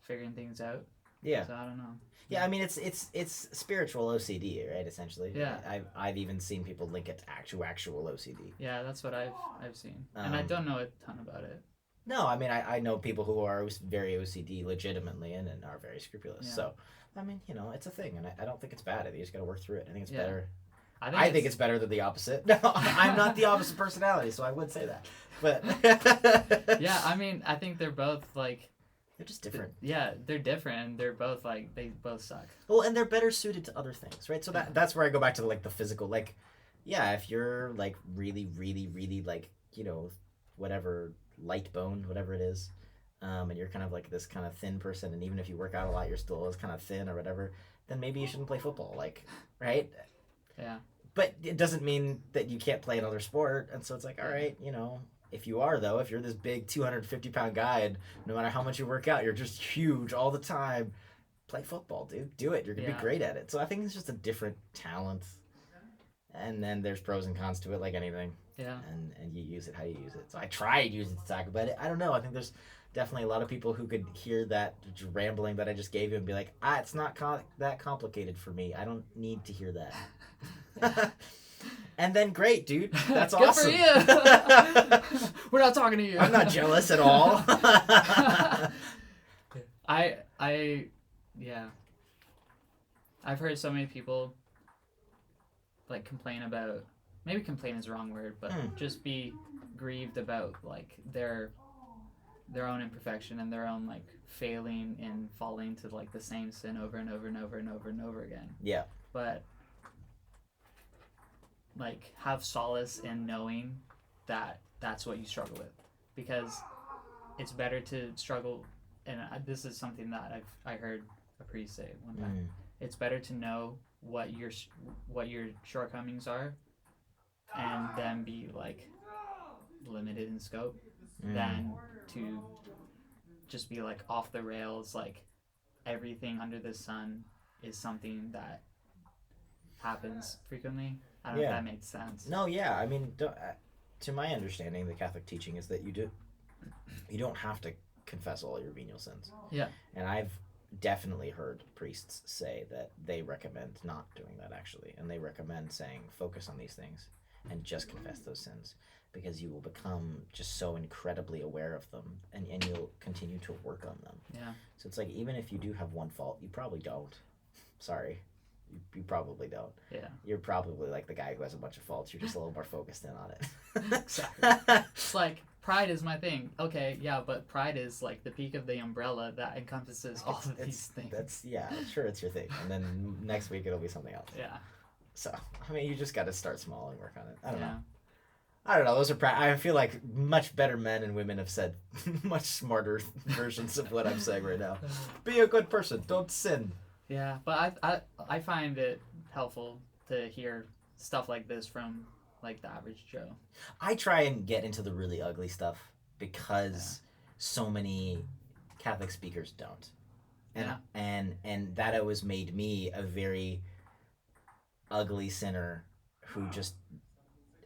figuring things out. Yeah. So I don't know. Yeah, I mean it's spiritual OCD, right? Essentially. Yeah. I've even seen people link it to actual OCD. Yeah, that's what I've seen, and I don't know a ton about it. No, I mean I know people who are very OCD legitimately and are very scrupulous. Yeah. So I mean, you know, it's a thing, and I don't think it's bad. I think you just got to work through it. I think it's better. I think it's better than the opposite. No, I'm not the opposite personality, so I would say that. But yeah, I mean, I think they're both like, they're just different. Yeah, they're different, and they're both like, they both suck. Well, and they're better suited to other things, right? So that's where I go back to like the physical, like, yeah, if you're like really, really, really like, you know, whatever, light bone, whatever it is, and you're kind of like this kind of thin person, and even if you work out a lot, you're still kind of thin or whatever, then maybe you shouldn't play football, like, right? Yeah. But it doesn't mean that you can't play another sport, and so it's like, all right, you know, if you are, though, if you're this big 250-pound guy, and no matter how much you work out, you're just huge all the time, play football, dude. Do it. You're going to be great at it. So I think it's just a different talent, and then there's pros and cons to it like anything. Yeah. And you use it how you use it. So I try to use it to talk about it. I don't know. I think there's definitely a lot of people who could hear that rambling that I just gave you and be like, it's not that complicated for me. I don't need to hear that. And then great, dude. That's awesome. Good for you. We're not talking to you. I'm not jealous at all. Yeah. I've heard so many people like complain about, maybe complain is the wrong word, but just be grieved about like their own imperfection and their own like failing and falling to like the same sin over and over and over and over and over again. Yeah. But like have solace in knowing that that's what you struggle with, because it's better to struggle, and this is something that I heard a priest say one time. It's better to know what your shortcomings are and then be like limited in scope than to just be like off the rails, like everything under the sun is something that happens frequently. I don't know if that makes sense. No, yeah. I mean, to my understanding, the Catholic teaching is that you don't have to confess all your venial sins. Yeah. And I've definitely heard priests say that they recommend not doing that, actually, and they recommend saying focus on these things and just confess those sins, because you will become just so incredibly aware of them, and you'll continue to work on them. Yeah. So it's like, even if you do have one fault, you probably don't. Sorry. You probably don't. Yeah. You're probably like the guy who has a bunch of faults. You're just a little more focused in on it. Exactly. It's like, pride is my thing. Okay, yeah, but pride is like the peak of the umbrella that encompasses all of these things. That's, yeah, sure, it's your thing. And then next week it'll be something else. Yeah. So, I mean, you just got to start small and work on it. I don't Yeah. know. I don't know. Those are I feel like much better men and women have said much smarter versions of what I'm saying right now. Be a good person. Don't sin. Yeah, but I find it helpful to hear stuff like this from like the average Joe. I try and get into the really ugly stuff because so many Catholic speakers don't. And that always made me a very ugly sinner who just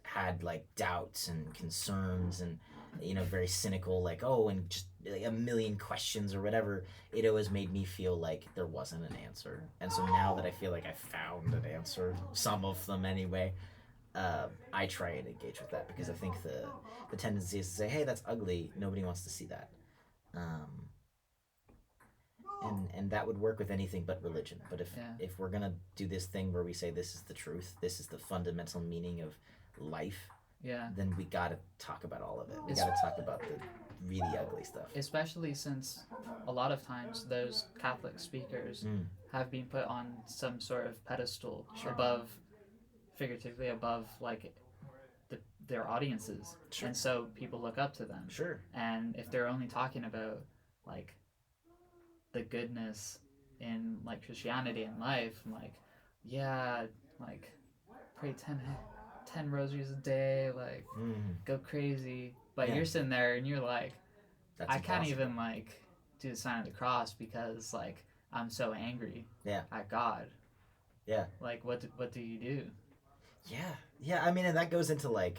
had like doubts and concerns and, you know, very cynical, like, oh, and just like a million questions or whatever. It always made me feel like there wasn't an answer. And so now that I feel like I found an answer, some of them anyway, I try and engage with that, because I think the tendency is to say, hey, that's ugly, nobody wants to see that. And that would work with anything but religion. But if we're gonna do this thing where we say this is the truth, this is the fundamental meaning of life, then we gotta talk about all of it. We gotta talk about the really ugly stuff. Especially since a lot of times those Catholic speakers have been put on some sort of pedestal figuratively above like their audiences. Sure. And so people look up to them. Sure. And if they're only talking about like the goodness in like Christianity and life, like, yeah, like pray 10 rosaries a day, like go crazy, but you're sitting there and you're like, that's can't even like do the sign of the cross because like I'm so angry at God. Like what do you do? I mean, and that goes into like,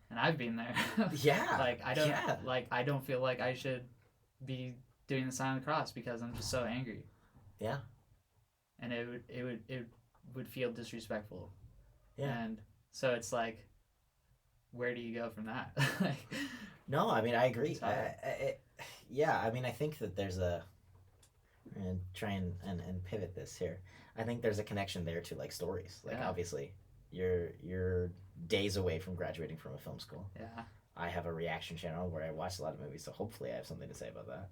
and I've been there. Like I don't feel like I should be doing the sign of the cross because I'm just so angry. And it would feel disrespectful. And so it's like, where do you go from that? Like, no, I mean, I agree. I mean, I think that there's and try and pivot this here. I think there's a connection there to like stories. Like obviously you're days away from graduating from a film school. I have a reaction channel where I watch a lot of movies, so hopefully I have something to say about that.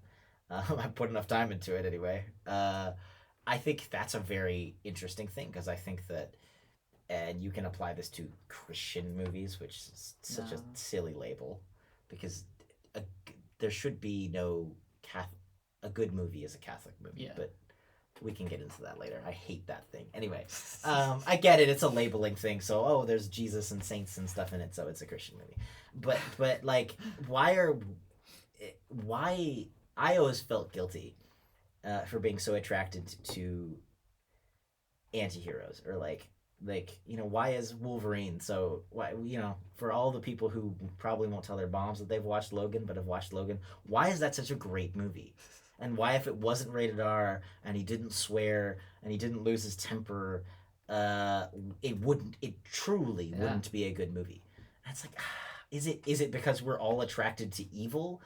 I put enough time into it anyway. I think that's a very interesting thing, because I think that, and you can apply this to Christian movies, which is such a silly label, because there should be no a good movie is a Catholic movie, but we can get into that later. I hate that thing. Anyway, I get it. It's a labeling thing. So, there's Jesus and saints and stuff in it, so it's a Christian movie. But like, why I always felt guilty for being so attracted to anti-heroes, or like, you know, why is Wolverine for all the people who probably won't tell their moms that they've watched Logan but have watched Logan, why is that such a great movie? And why, if it wasn't rated R and he didn't swear and he didn't lose his temper, it truly wouldn't be a good movie. And it's like, is it because we're all attracted to evil?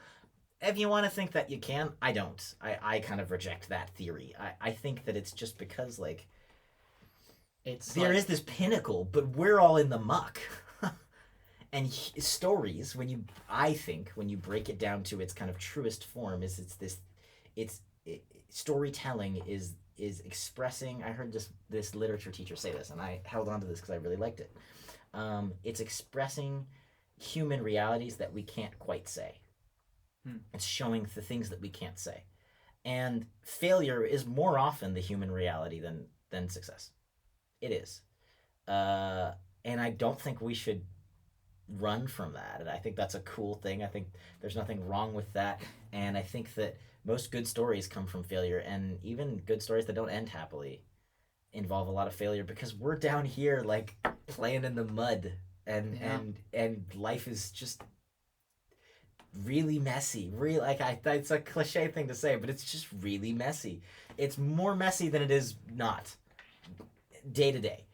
If you want to think that, you can. I don't. I kind of reject that theory. I think that it's just because like there is this pinnacle, but we're all in the muck. And stories, when you break it down to its kind of truest form, storytelling is expressing. I heard this literature teacher say this, and I held on to this because I really liked it. It's expressing human realities that we can't quite say. It's showing the things that we can't say. And failure is more often the human reality than success. It is. And I don't think we should run from that. And I think that's a cool thing. I think there's nothing wrong with that. And I think that most good stories come from failure, and even good stories that don't end happily involve a lot of failure, because we're down here like playing in the mud, and life is just really messy. Real like it's a cliche thing to say, but it's just really messy. It's more messy than it is not day to day.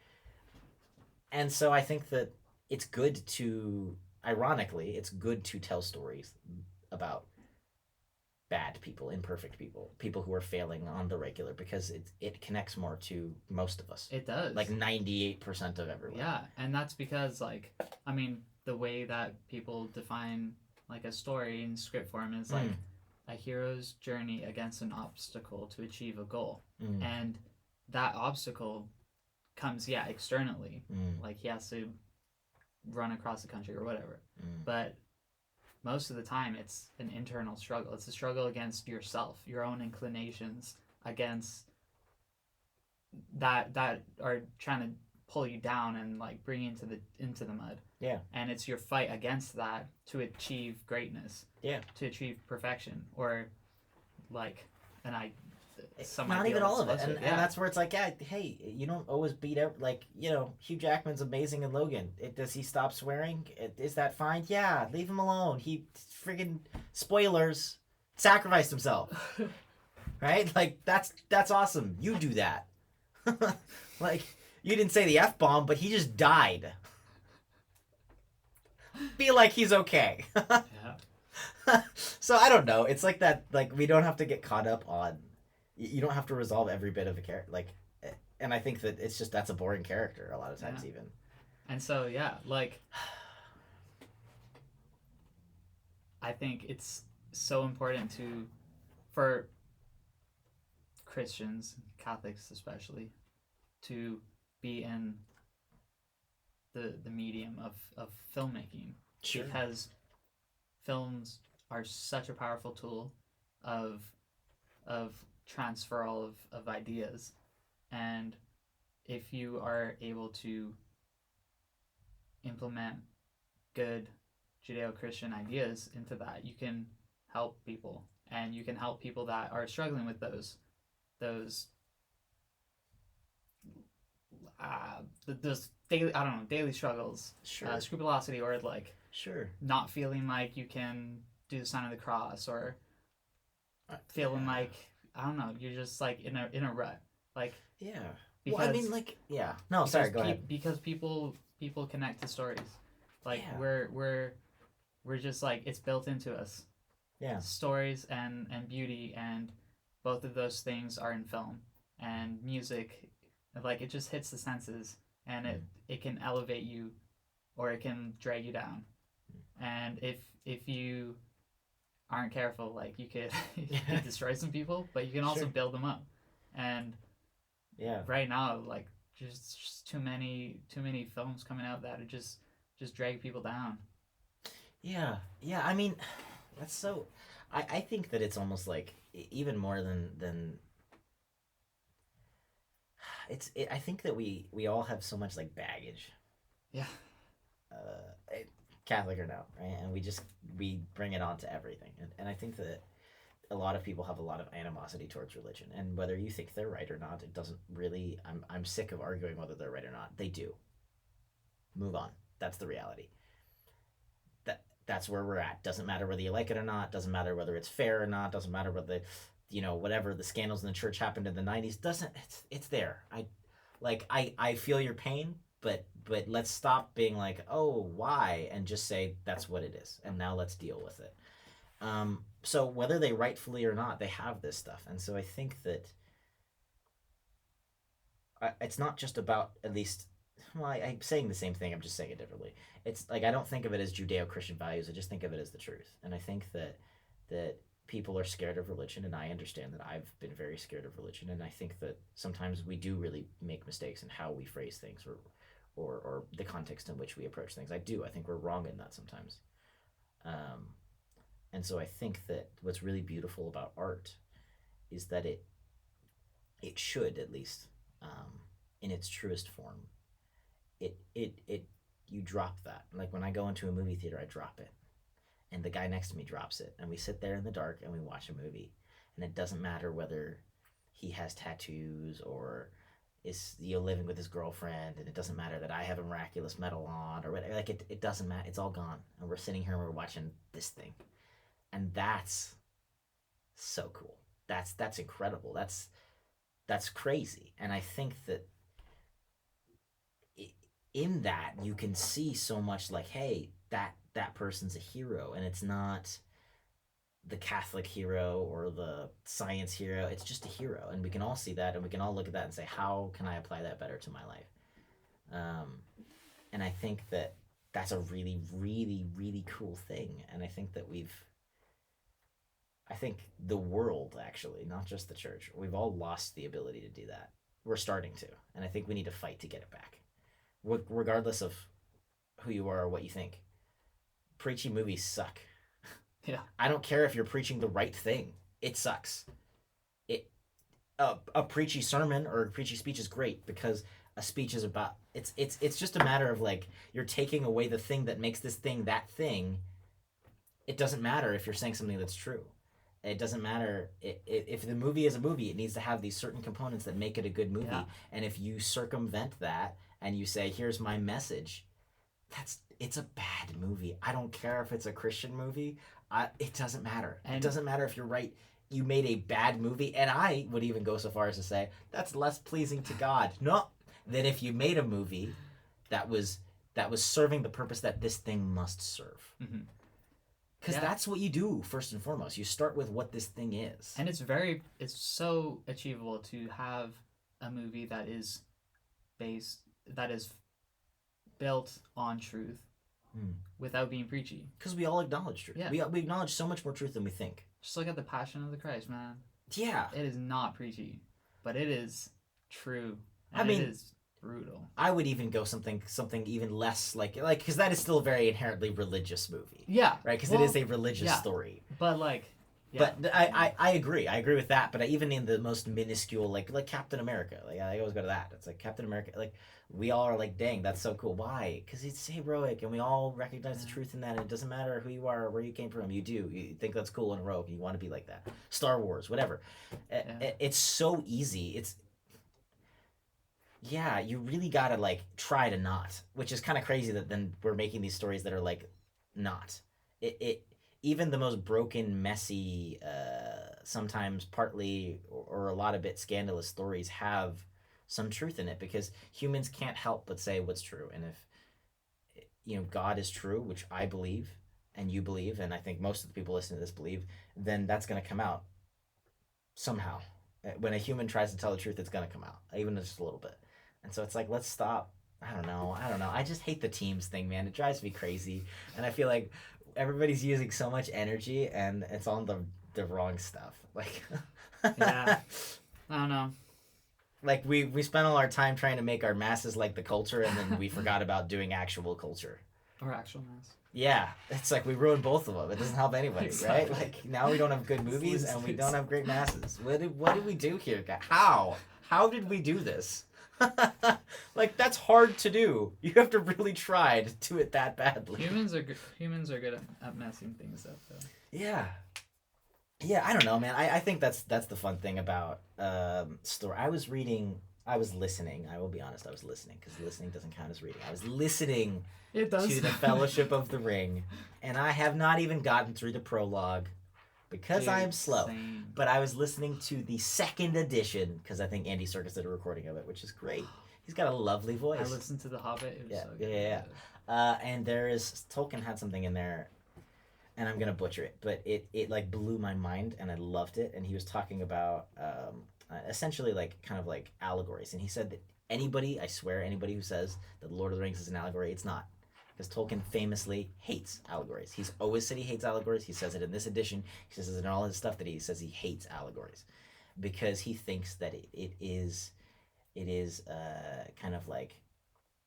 And so I think that it's good to, ironically, it's good to tell stories about bad people, imperfect people, people who are failing on the regular, because it connects more to most of us. It does. Like 98% of everyone. Yeah, and that's because, like, I mean, the way that people define, like, a story in script form is, like, a hero's journey against an obstacle to achieve a goal. And that obstacle comes, externally. Like, he has to run across the country or whatever. But most of the time, it's an internal struggle. It's a struggle against yourself, your own inclinations, against that are trying to pull you down and like bring you into the mud. Yeah. And it's your fight against that to achieve greatness. Yeah. To achieve perfection, or like not even all of it, and that's where it's like, hey, you don't always beat out, like, Hugh Jackman's amazing in Logan. Does he stop swearing? Is that fine? Yeah, leave him alone. He friggin', spoilers, sacrificed himself. Right? Like, that's awesome. You do that. Like, you didn't say the F-bomb, but he just died. Feel like he's okay. Yeah. So I don't know. It's like that. Like, we don't have to get caught up on. You don't have to resolve every bit of a character. Like, and I think that it's just, that's a boring character a lot of times, even. And so like, I think it's so important for Christians, Catholics especially, to be in the medium of filmmaking. Sure. Because films are such a powerful tool of transfer of ideas, and if you are able to implement good Judeo-Christian ideas into that, you can help people, and you can help people that are struggling with those daily struggles. Sure. Scrupulosity, or like Sure. not feeling like you can do the sign of the cross, or feeling like, I don't know, you're just like in a rut. Like, yeah. Because, well, I mean, like, yeah. No, sorry, go ahead. Because people connect to stories. Like, we're just like, it's built into us. Yeah. Stories and beauty, and both of those things are in film. And music, like, it just hits the senses, and it can elevate you, or it can drag you down. And if you aren't careful, like, you could destroy some people, but you can also build them up. And right now, like, just too many films coming out that are just drag people down. Yeah. I mean, that's so. I think that it's almost like, even more than. I think that we all have so much, like, baggage. Yeah. Catholic or no, right? And we bring it on to everything, and I think that a lot of people have a lot of animosity towards religion, and whether you think they're right or not, it doesn't really. I'm sick of arguing whether they're right or not. They do. Move on. That's the reality. That's where we're at. Doesn't matter whether you like it or not. Doesn't matter whether it's fair or not. Doesn't matter whether, whatever the scandals in the church happened in the 90s. It's there. I feel your pain, but let's stop being like, oh, why, and just say that's what it is, and now let's deal with it. So whether they rightfully or not, they have this stuff, and so I think that it's not just about, at least, well, I'm saying the same thing, I'm just saying it differently. It's like, I don't think of it as Judeo-Christian values, I just think of it as the truth. And I think that people are scared of religion, and I understand that I've been very scared of religion, and I think that sometimes we do really make mistakes in how we phrase things, or the context in which we approach things. I think we're wrong in that sometimes. And so I think that what's really beautiful about art is that it should, at least, in its truest form, you drop that. Like, when I go into a movie theater, I drop it, and the guy next to me drops it, and we sit there in the dark and we watch a movie, and it doesn't matter whether he has tattoos or is living with his girlfriend, and it doesn't matter that I have a miraculous medal on or whatever. Like, it doesn't matter. It's all gone, and we're sitting here and we're watching this thing, And that's so cool. That's incredible. That's crazy. And I think that in that you can see so much like, hey, that person's a hero, and it's not the Catholic hero or the science hero. It's just a hero, and we can all see that, and we can all look at that and say, how can I apply that better to my life? And I think that that's a really, really, really cool thing. And I think the world, actually, not just the church, we've all lost the ability to do that. We're starting to, and I think we need to fight to get it back, regardless of who you are or what you think. Preachy movies suck. Yeah. I don't care if you're preaching the right thing. It sucks. A preachy sermon or a preachy speech is great because a speech is about it's just a matter of like you're taking away the thing that makes this thing that thing. It doesn't matter if you're saying something that's true. It doesn't matter if the movie is a movie. It needs to have these certain components that make it a good movie. Yeah. And if you circumvent that and you say, "Here's my message," it's a bad movie. I don't care if it's a Christian movie. It doesn't matter. And it doesn't matter if you're right. You made a bad movie, and I would even go so far as to say that's less pleasing to God. No, than if you made a movie that was serving the purpose that this thing must serve. Because that's what you do first and foremost. You start with what this thing is. And it's so achievable to have a movie that is built on truth without being preachy. Because we all acknowledge truth. Yeah. We acknowledge so much more truth than we think. Just look at the Passion of the Christ, man. Yeah. It is not preachy, but it is true. And I mean, it is brutal. I would even go something even less like because that is still a very inherently religious movie. Yeah. Right? Because it is a religious story. But like, yeah. But I agree. I agree with that. But even in the most minuscule, like Captain America, like I always go to that. It's like Captain America, like we all are like, dang, that's so cool. Why? Because it's heroic, and we all recognize the truth in that. And it doesn't matter who you are or where you came from. You do. You think that's cool and heroic, and you want to be like that. Star Wars, whatever. It's so easy. Yeah, you really gotta like try to not, which is kind of crazy that then we're making these stories that are like not. Even the most broken, messy, sometimes partly or a lot of bit scandalous stories have some truth in it because humans can't help but say what's true. And if God is true, which I believe and you believe, and I think most of the people listening to this believe, then that's going to come out somehow. When a human tries to tell the truth, it's going to come out, even just a little bit. And so it's like, let's stop. I don't know. I just hate the teams thing, man. It drives me crazy. And I feel like everybody's using so much energy and it's on the wrong stuff. Like, yeah. I don't know. Like we spent all our time trying to make our masses like the culture, and then we forgot about doing actual culture. Or actual mass. Yeah, it's like we ruined both of them. It doesn't help anybody, Exactly. right? Like now we don't have good movies and we don't have great masses. What did we do here? How did we do this? Like that's hard to do. You have to really try to do it that badly. Humans are good at messing things up, though. Yeah. Yeah, I don't know, man. I think that's the fun thing about story. I was listening. I will be honest, I was listening because listening doesn't count as reading. I was listening It does. to the Fellowship of the Ring, and I have not even gotten through the prologue because Dude, I am slow. same. But I was listening to the second edition because I think Andy Serkis did a recording of it, which is great. He's got a lovely voice. I listened to The Hobbit. It was so good. Yeah. And Tolkien had something in there, and I'm gonna butcher it, but it like blew my mind, and I loved it. And he was talking about essentially like kind of like allegories, and he said that anybody who says that The Lord of the Rings is an allegory, it's not. Because Tolkien famously hates allegories. He's always said he hates allegories. He says it in this edition. He says it in all his stuff that he says he hates allegories. Because he thinks that it is kind of like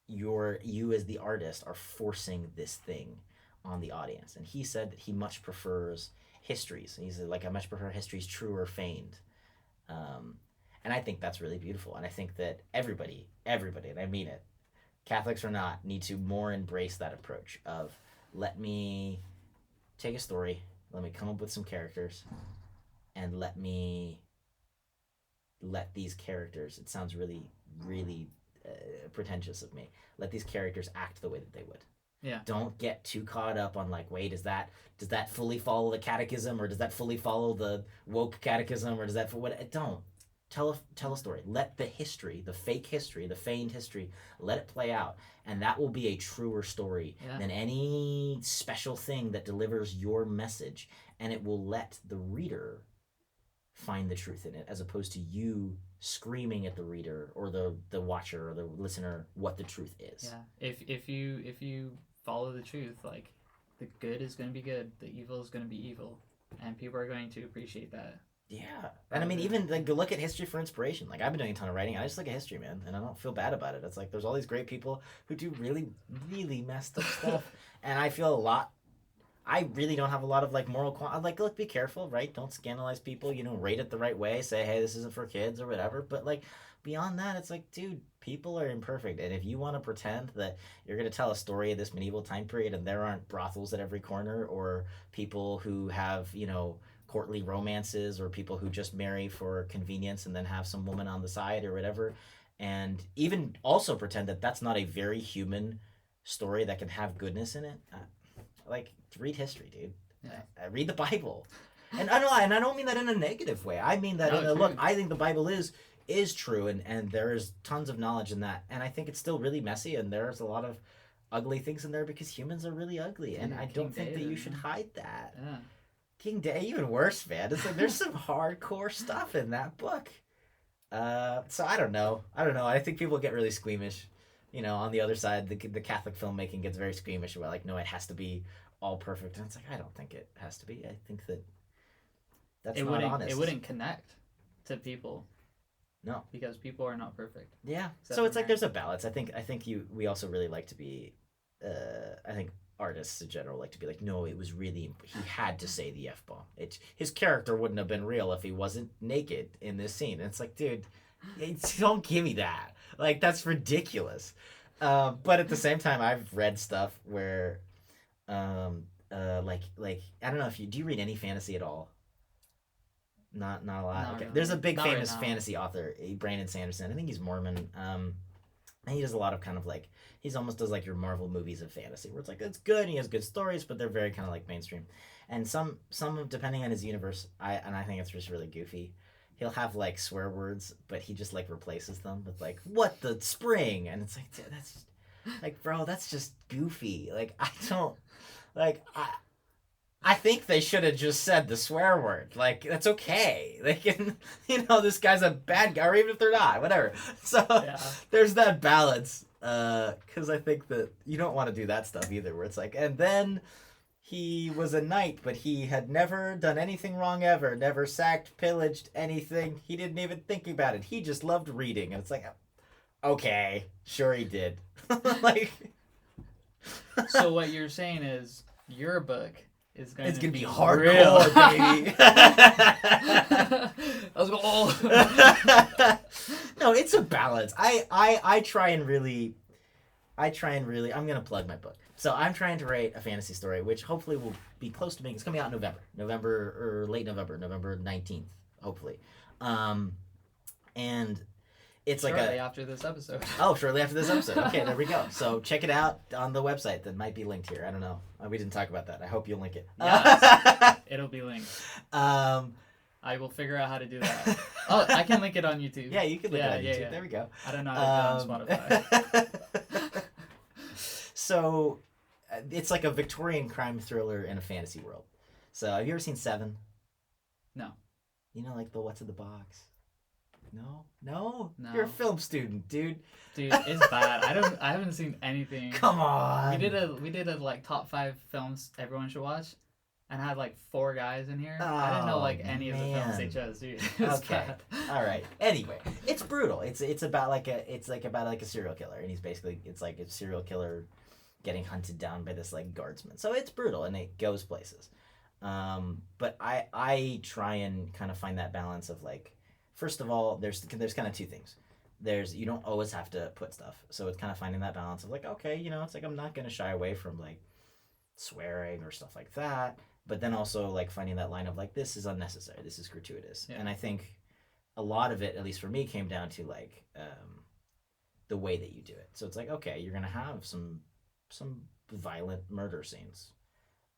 you as the artist are forcing this thing on the audience. And he said that he much prefers histories. He said, like, I much prefer histories true or feigned. And I think that's really beautiful. And I think that everybody, and I mean it, Catholics or not, need to more embrace that approach of let me take a story, let me come up with some characters, and let these characters, it sounds really, really pretentious of me, let these characters act the way that they would. Yeah. Don't get too caught up on like, wait, does that fully follow the catechism, or does that fully follow the woke catechism, or does that for what? Don't tell a story. Let the history, the fake history, the feigned history, let it play out, and that will be a truer story than any special thing that delivers your message, and it will let the reader find the truth in it, as opposed to you screaming at the reader or the watcher or the listener what the truth is. Yeah. If you follow the truth, like, the good is going to be good, the evil is going to be evil, and people are going to appreciate that. Yeah, and I mean, even like, go look at history for inspiration. Like, I've been doing a ton of writing, and I just look at history, man, and I don't feel bad about it. It's like there's all these great people who do really, really messed up stuff, and I feel a lot. I really don't have a lot of like moral. Like, look, be careful, right? Don't scandalize people. You know, rate it the right way. Say, hey, this isn't for kids or whatever. But like, beyond that, it's like, dude, people are imperfect, and if you want to pretend that you're gonna tell a story of this medieval time period and there aren't brothels at every corner, or people who have, courtly romances, or people who just marry for convenience and then have some woman on the side or whatever, and even also pretend that that's not a very human story that can have goodness in it, like, read history, dude. Yeah. Read the Bible. And I don't mean that in a negative way. I mean that look, I think the Bible is true, and there is tons of knowledge in that, and I think it's still really messy, and there's a lot of ugly things in there because humans are really ugly, and I don't think that you should hide that. Yeah. King Day, even worse, man. It's like there's some hardcore stuff in that book. So I don't know. I think people get really squeamish. On the other side, the Catholic filmmaking gets very squeamish about, like, no, it has to be all perfect, and it's like, I don't think it has to be. I think that's not honest. It wouldn't connect to people. No, because people are not perfect. Yeah, so it's like there's a balance. I think we also really like to be. I think artists in general like to be like, no, it was really, he had to say the F-bomb. His character wouldn't have been real if he wasn't naked in this scene. And it's like, dude, don't give me that. Like, that's ridiculous. But at the same time, I've read stuff where, like I don't know if do you read any fantasy at all? Not a lot. No, okay. no, There's a big not famous right now. fantasy author, Brandon Sanderson. I think he's Mormon. And he does a lot of kind of like, he's almost does like your Marvel movies of fantasy, where it's like, it's good and he has good stories, but they're very kind of like mainstream. And some depending on his universe, I think it's just really goofy. He'll have like swear words, but he just like replaces them with like, what the spring, and it's like, dude, that's like, bro, that's just goofy. Like, I don't like I think they should have just said the swear word. Like, that's okay. They can, this guy's a bad guy, or even if they're not, whatever. So there's that balance. Because I think that you don't want to do that stuff either, where it's like, and then he was a knight, but he had never done anything wrong ever, never sacked, pillaged anything. He didn't even think about it. He just loved reading. And it's like, okay, sure he did. Like, so what you're saying is your book is going to be hardcore, baby. Let's go. No, it's a balance. I try and really, I'm going to plug my book. So I'm trying to write a fantasy story, which hopefully will be close to being, it's going to be out in November or late November 19th, hopefully. And it's shortly like after this episode. Oh, shortly after this episode. Okay, there we go. So check it out on the website that might be linked here. I don't know. We didn't talk about that. I hope you'll link it. Yes, it'll be linked. I will figure out how to do that. Oh, I can link it on YouTube. Yeah, you can link it on YouTube. Yeah. There we go. I don't know how to do it on Spotify. So, it's like a Victorian crime thriller in a fantasy world. So, have you ever seen Seven? No. Like the What's in the Box? No. You're a film student, dude. Dude, it's bad. I haven't seen anything. Come on. We did a like top 5 films everyone should watch, and had like 4 guys in here. Oh, I didn't know like any of the films they chose, dude. It's bad. All right. Anyway, it's brutal. It's about like a serial killer, and he's basically, it's like a serial killer getting hunted down by this like guardsman. So it's brutal and it goes places. But I try and kind of find that balance of like, first of all, there's kind of 2 things. You don't always have to put stuff. So it's kind of finding that balance of like, okay, it's like, I'm not going to shy away from like swearing or stuff like that. But then also like finding that line of like, this is unnecessary. This is gratuitous. Yeah. And I think a lot of it, at least for me, came down to like, the way that you do it. So it's like, okay, you're going to have some violent murder scenes.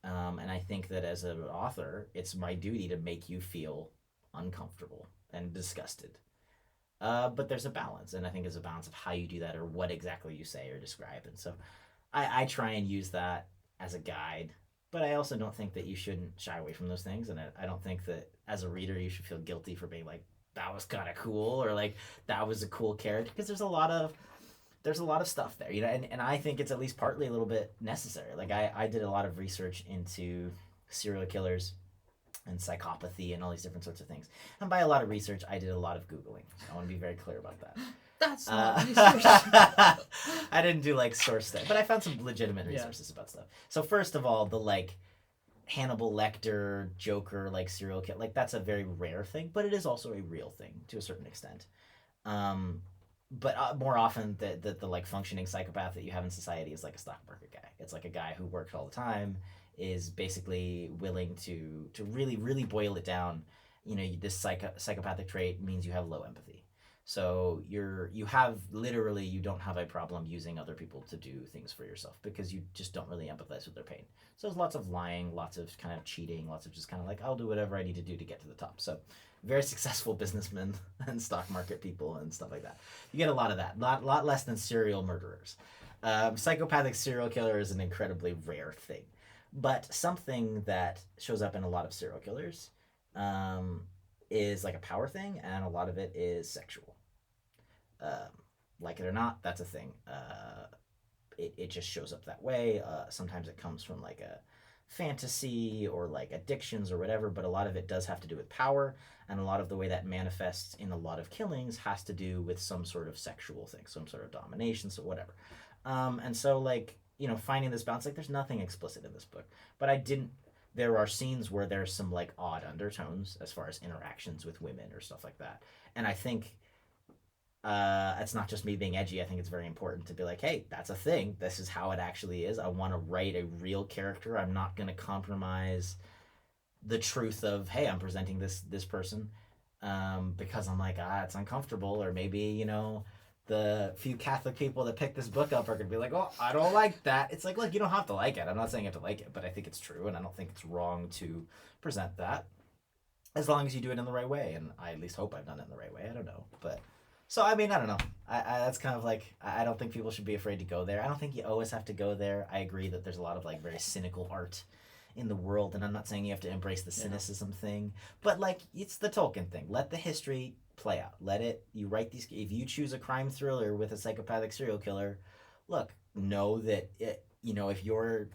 And I think that as an author, it's my duty to make you feel uncomfortable and disgusted. But there's a balance, and I think there's a balance of how you do that or what exactly you say or describe. And so I try and use that as a guide, but I also don't think that you shouldn't shy away from those things. And I don't think that as a reader, you should feel guilty for being like, that was kind of cool, or like, that was a cool character, because there's a lot of stuff there, you know, and I think it's at least partly a little bit necessary. Like I did a lot of research into serial killers and psychopathy and all these different sorts of things. And by a lot of research, I did a lot of Googling. I want to be very clear about that. That's not research. I didn't do like source stuff, but I found some legitimate resources about stuff. So first of all, the like Hannibal Lecter, Joker, like serial killer, like that's a very rare thing, but it is also a real thing to a certain extent. But more often, the like functioning psychopath that you have in society is like a stock market guy. It's like a guy who works all the time, is basically willing to really, really boil it down. You know, this psychopathic trait means you have low empathy. So you don't have a problem using other people to do things for yourself because you just don't really empathize with their pain. So there's lots of lying, lots of kind of cheating, lots of just kind of like, I'll do whatever I need to do to get to the top. So very successful businessmen and stock market people and stuff like that. You get a lot of that, lot less than serial murderers. Psychopathic serial killer is an incredibly rare thing. But something that shows up in a lot of serial killers is like a power thing, and a lot of it is sexual. Like it or not, that's a thing. It just shows up that way. Sometimes it comes from like a fantasy or like addictions or whatever, but a lot of it does have to do with power, and a lot of the way that manifests in a lot of killings has to do with some sort of sexual thing, some sort of domination, so whatever. And so like, you know, finding this balance, like there's nothing explicit in this book, but there are scenes where there's some like odd undertones as far as interactions with women or stuff like that. And I think it's not just me being edgy. I think it's very important to be like, hey, that's a thing. This is how it actually is. I want to write a real character. I'm not going to compromise the truth of, hey, I'm presenting this person because I'm like, it's uncomfortable, or maybe, you know, the few Catholic people that pick this book up are going to be like, oh, I don't like that. It's like, look, you don't have to like it. I'm not saying you have to like it, but I think it's true, and I don't think it's wrong to present that as long as you do it in the right way. And I at least hope I've done it in the right way. I don't know. But so, I mean, I don't know. I that's kind of like, I don't think people should be afraid to go there. I don't think you always have to go there. I agree that there's a lot of like very cynical art in the world, and I'm not saying you have to embrace the cynicism thing, but like, it's the Tolkien thing. Let the history play out. You write these, if you choose a crime thriller with a psychopathic serial killer, look, know that you know, if your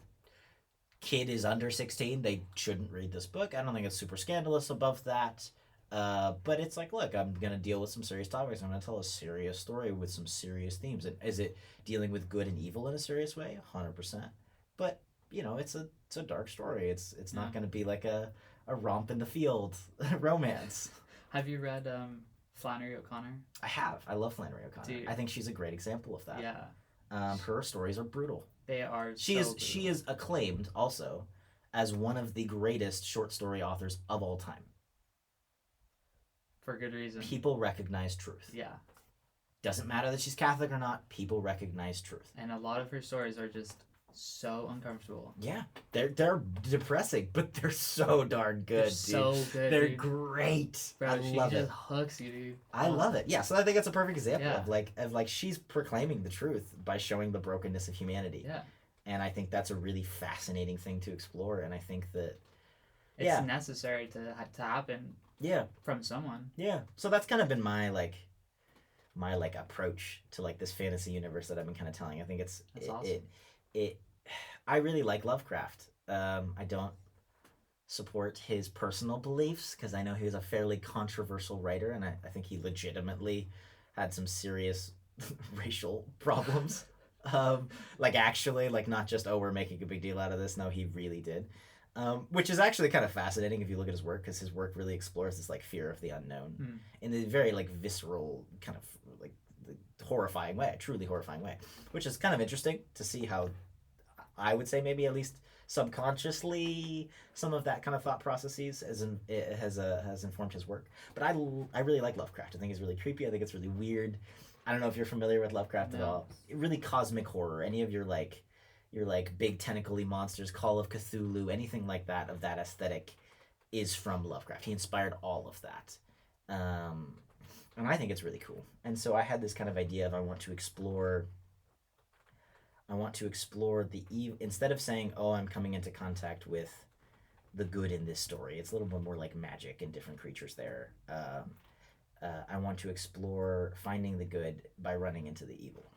kid is under 16, they shouldn't read this book. I don't think it's super scandalous above that. But it's like, look, I'm going to deal with some serious topics. I'm going to tell a serious story with some serious themes. And is it dealing with good and evil in a serious way? 100%. But, you know, it's a dark story. It's not going to be like a romp in the field romance. Have you read Flannery O'Connor? I have. I love Flannery O'Connor. Dude. I think she's a great example of that. Yeah. Her stories are brutal. They are. She is acclaimed also as one of the greatest short story authors of all time. For good reason. People recognize truth. Yeah. Doesn't matter that she's Catholic or not, people recognize truth. And a lot of her stories are just so uncomfortable. Yeah. They're depressing, but they're so darn good, They're so good. They're dude. Great. Bro, I love it. She just hooks you, dude. I love it. Yeah, so I think that's a perfect example Yeah. of like she's proclaiming the truth by showing the brokenness of humanity. Yeah. And I think that's a really fascinating thing to explore, and I think that it's necessary to happen. Yeah. From someone. Yeah. So that's kind of been my approach to like this fantasy universe that I've been kind of telling. I think That's awesome. I really like Lovecraft. I don't support his personal beliefs because I know he was a fairly controversial writer, and I think he legitimately had some serious racial problems. Actually, not just, oh, we're making a big deal out of this. No, he really did. Which is actually kind of fascinating if you look at his work, because his work really explores this fear of the unknown in a very visceral, kind of horrifying way, a truly horrifying way, which is kind of interesting to see how I would say maybe at least subconsciously some of that kind of thought processes has informed his work. But I really like Lovecraft. I think it's really creepy. I think it's really weird. I don't know if you're familiar with Lovecraft at all. Really cosmic horror. Any of your your like big tentacly monsters, Call of Cthulhu, anything like that of that aesthetic is from Lovecraft. He inspired all of that. And I think it's really cool. And so I had this kind of idea of I want to explore the evil, instead of saying, oh, I'm coming into contact with the good in this story. It's a little bit more like magic and different creatures there. I want to explore finding the good by running into the evil.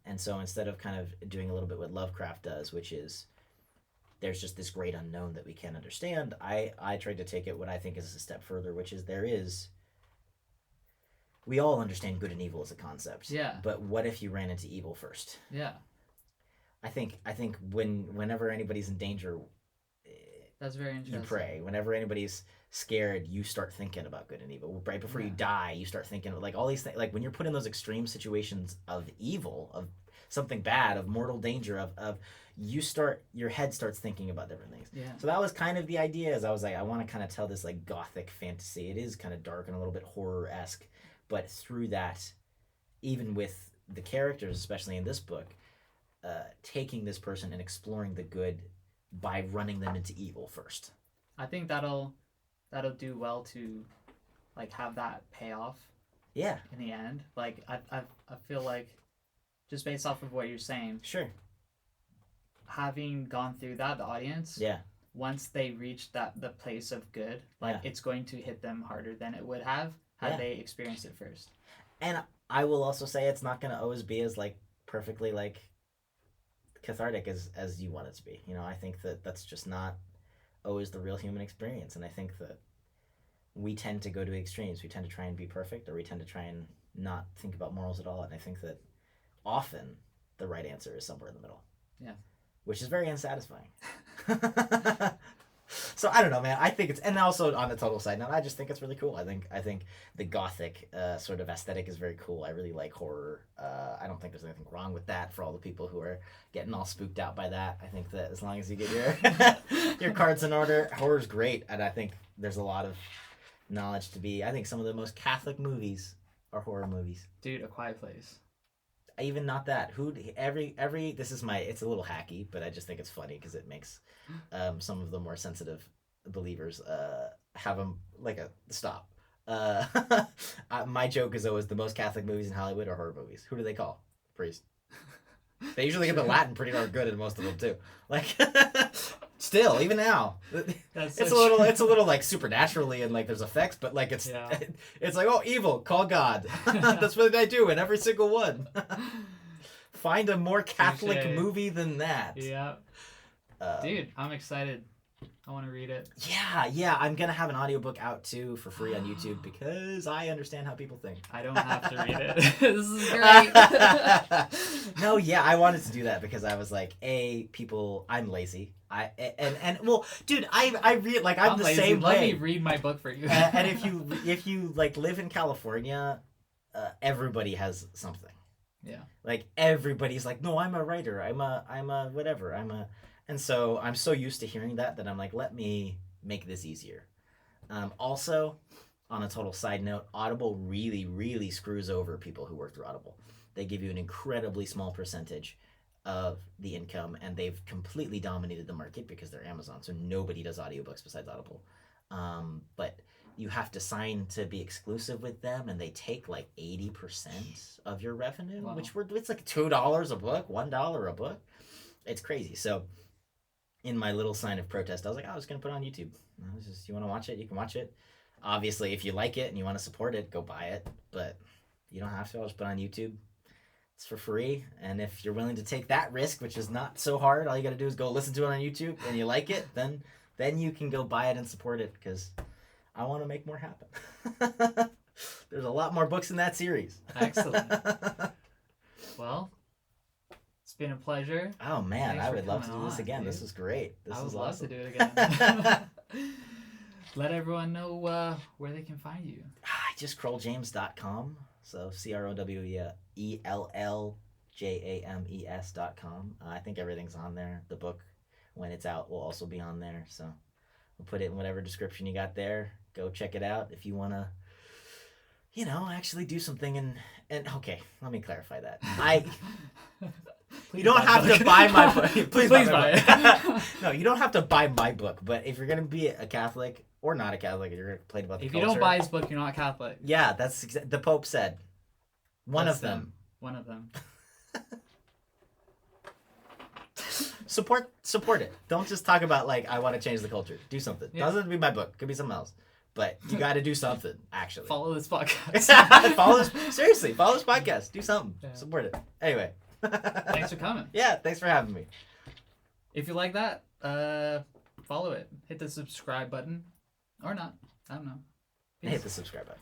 And so instead of kind of doing a little bit what Lovecraft does, which is there's just this great unknown that we can't understand, I tried to take it what I think is a step further, which is we all understand good and evil as a concept. Yeah. But what if you ran into evil first? Yeah. I think whenever anybody's in danger, that's very interesting. you pray. Whenever anybody's scared, you start thinking about good and evil. Right before you die, you start thinking like all these things. Like when you're put in those extreme situations of evil, of something bad, of mortal danger, of your head starts thinking about different things. Yeah. So that was kind of the idea. As I was like, I want to kind of tell this like gothic fantasy. It is kind of dark and a little bit horror-esque, but through that, even with the characters, especially in this book, taking this person and exploring the good by running them into evil first. I think that'll do well to like have that payoff. Yeah. In the end, like I feel like just based off of what you're saying. Sure. Having gone through that, the audience. Yeah. Once they reach the place of good, like it's going to hit them harder than it would have had they experienced it first. And I will also say it's not going to always be as like perfectly like cathartic as you want it to be. You know, I think that's just not always the real human experience, and I think that we tend to go to extremes. We tend to try and be perfect, or we tend to try and not think about morals at all, and I think that often the right answer is somewhere in the middle. Yeah. Which is very unsatisfying. So I don't know, man. I think it's, and also on a total side note, I just think it's really cool. I think the gothic sort of aesthetic is very cool. I really like horror. I don't think there's anything wrong with that for all the people who are getting all spooked out by that. I think that as long as you get your cards in order, horror's great, and I think there's a lot of knowledge to be. I think some of the most Catholic movies are horror movies. Dude, A Quiet Place. Even not that. Every this is it's a little hacky, but I just think it's funny because it makes some of the more sensitive believers have them like a stop. My joke is always the most Catholic movies in Hollywood are horror movies. Who do they call? Priest. They usually get the Latin pretty darn good in most of them too. Like still, even now, it's a little like supernaturally and like there's effects, but like it's like, oh, evil, call God. That's what I do in every single one. Find a more Catholic movie than that. Yeah. Dude, I'm excited. I want to read it. Yeah. I'm going to have an audiobook out too for free on YouTube because I understand how people think. I don't have to read it. This is great. No, yeah, I wanted to do that because I was like, I'm lazy. Well, dude, I read like I'm the lazy. same way. Let me read my book for you. And if you like live in California, everybody has something. Yeah. Like everybody's like, no, I'm a writer. I'm a whatever. And so I'm so used to hearing that I'm like, let me make this easier. Also, on a total side note, Audible really, really screws over people who work through Audible. They give you an incredibly small percentage of the income, and they've completely dominated the market because they're Amazon, so nobody does audiobooks besides Audible. But you have to sign to be exclusive with them, and they take like 80% of your revenue, wow. It's like $2 a book, $1 a book. It's crazy. So in my little sign of protest, I was like, I was going to put it on YouTube. You want to watch it? You can watch it. Obviously, if you like it and you want to support it, go buy it. But you don't have to. I'll just put it on YouTube. It's for free. And if you're willing to take that risk, which is not so hard, all you got to do is go listen to it on YouTube and you like it, then you can go buy it and support it because I want to make more happen. There's a lot more books in that series. Excellent. Well, it's been a pleasure. Oh, man. Thanks I for would love to do coming this on, again. dude. This was great. I would was love awesome. to do it again. Let everyone know where they can find you. Just crowelljames.com. So CROWELLJAMES.com. I think everything's on there. The book, when it's out, will also be on there. So we'll put it in whatever description you got there. Go check it out if you want to, actually do something. And okay, let me clarify that. You don't have to buy my book. Please buy buy my book. it. No, you don't have to buy my book. But if you're gonna be a Catholic or not a Catholic, you're gonna complain about the If culture. you don't buy his book, you're not Catholic. Yeah, that's the Pope said. One That's of them. One of them. Support it. Don't just talk about like I want to change the culture. Do something. Yeah. Doesn't have to be my book. Could be something else. But you got to do something. Actually, Follow this podcast. follow this. Seriously, follow this podcast. Do something. Yeah. Support it. Anyway. Thanks for coming. Yeah, thanks for having me. If you like that, follow it. Hit the subscribe button. Or not. I don't know. Peace. Hit the subscribe button.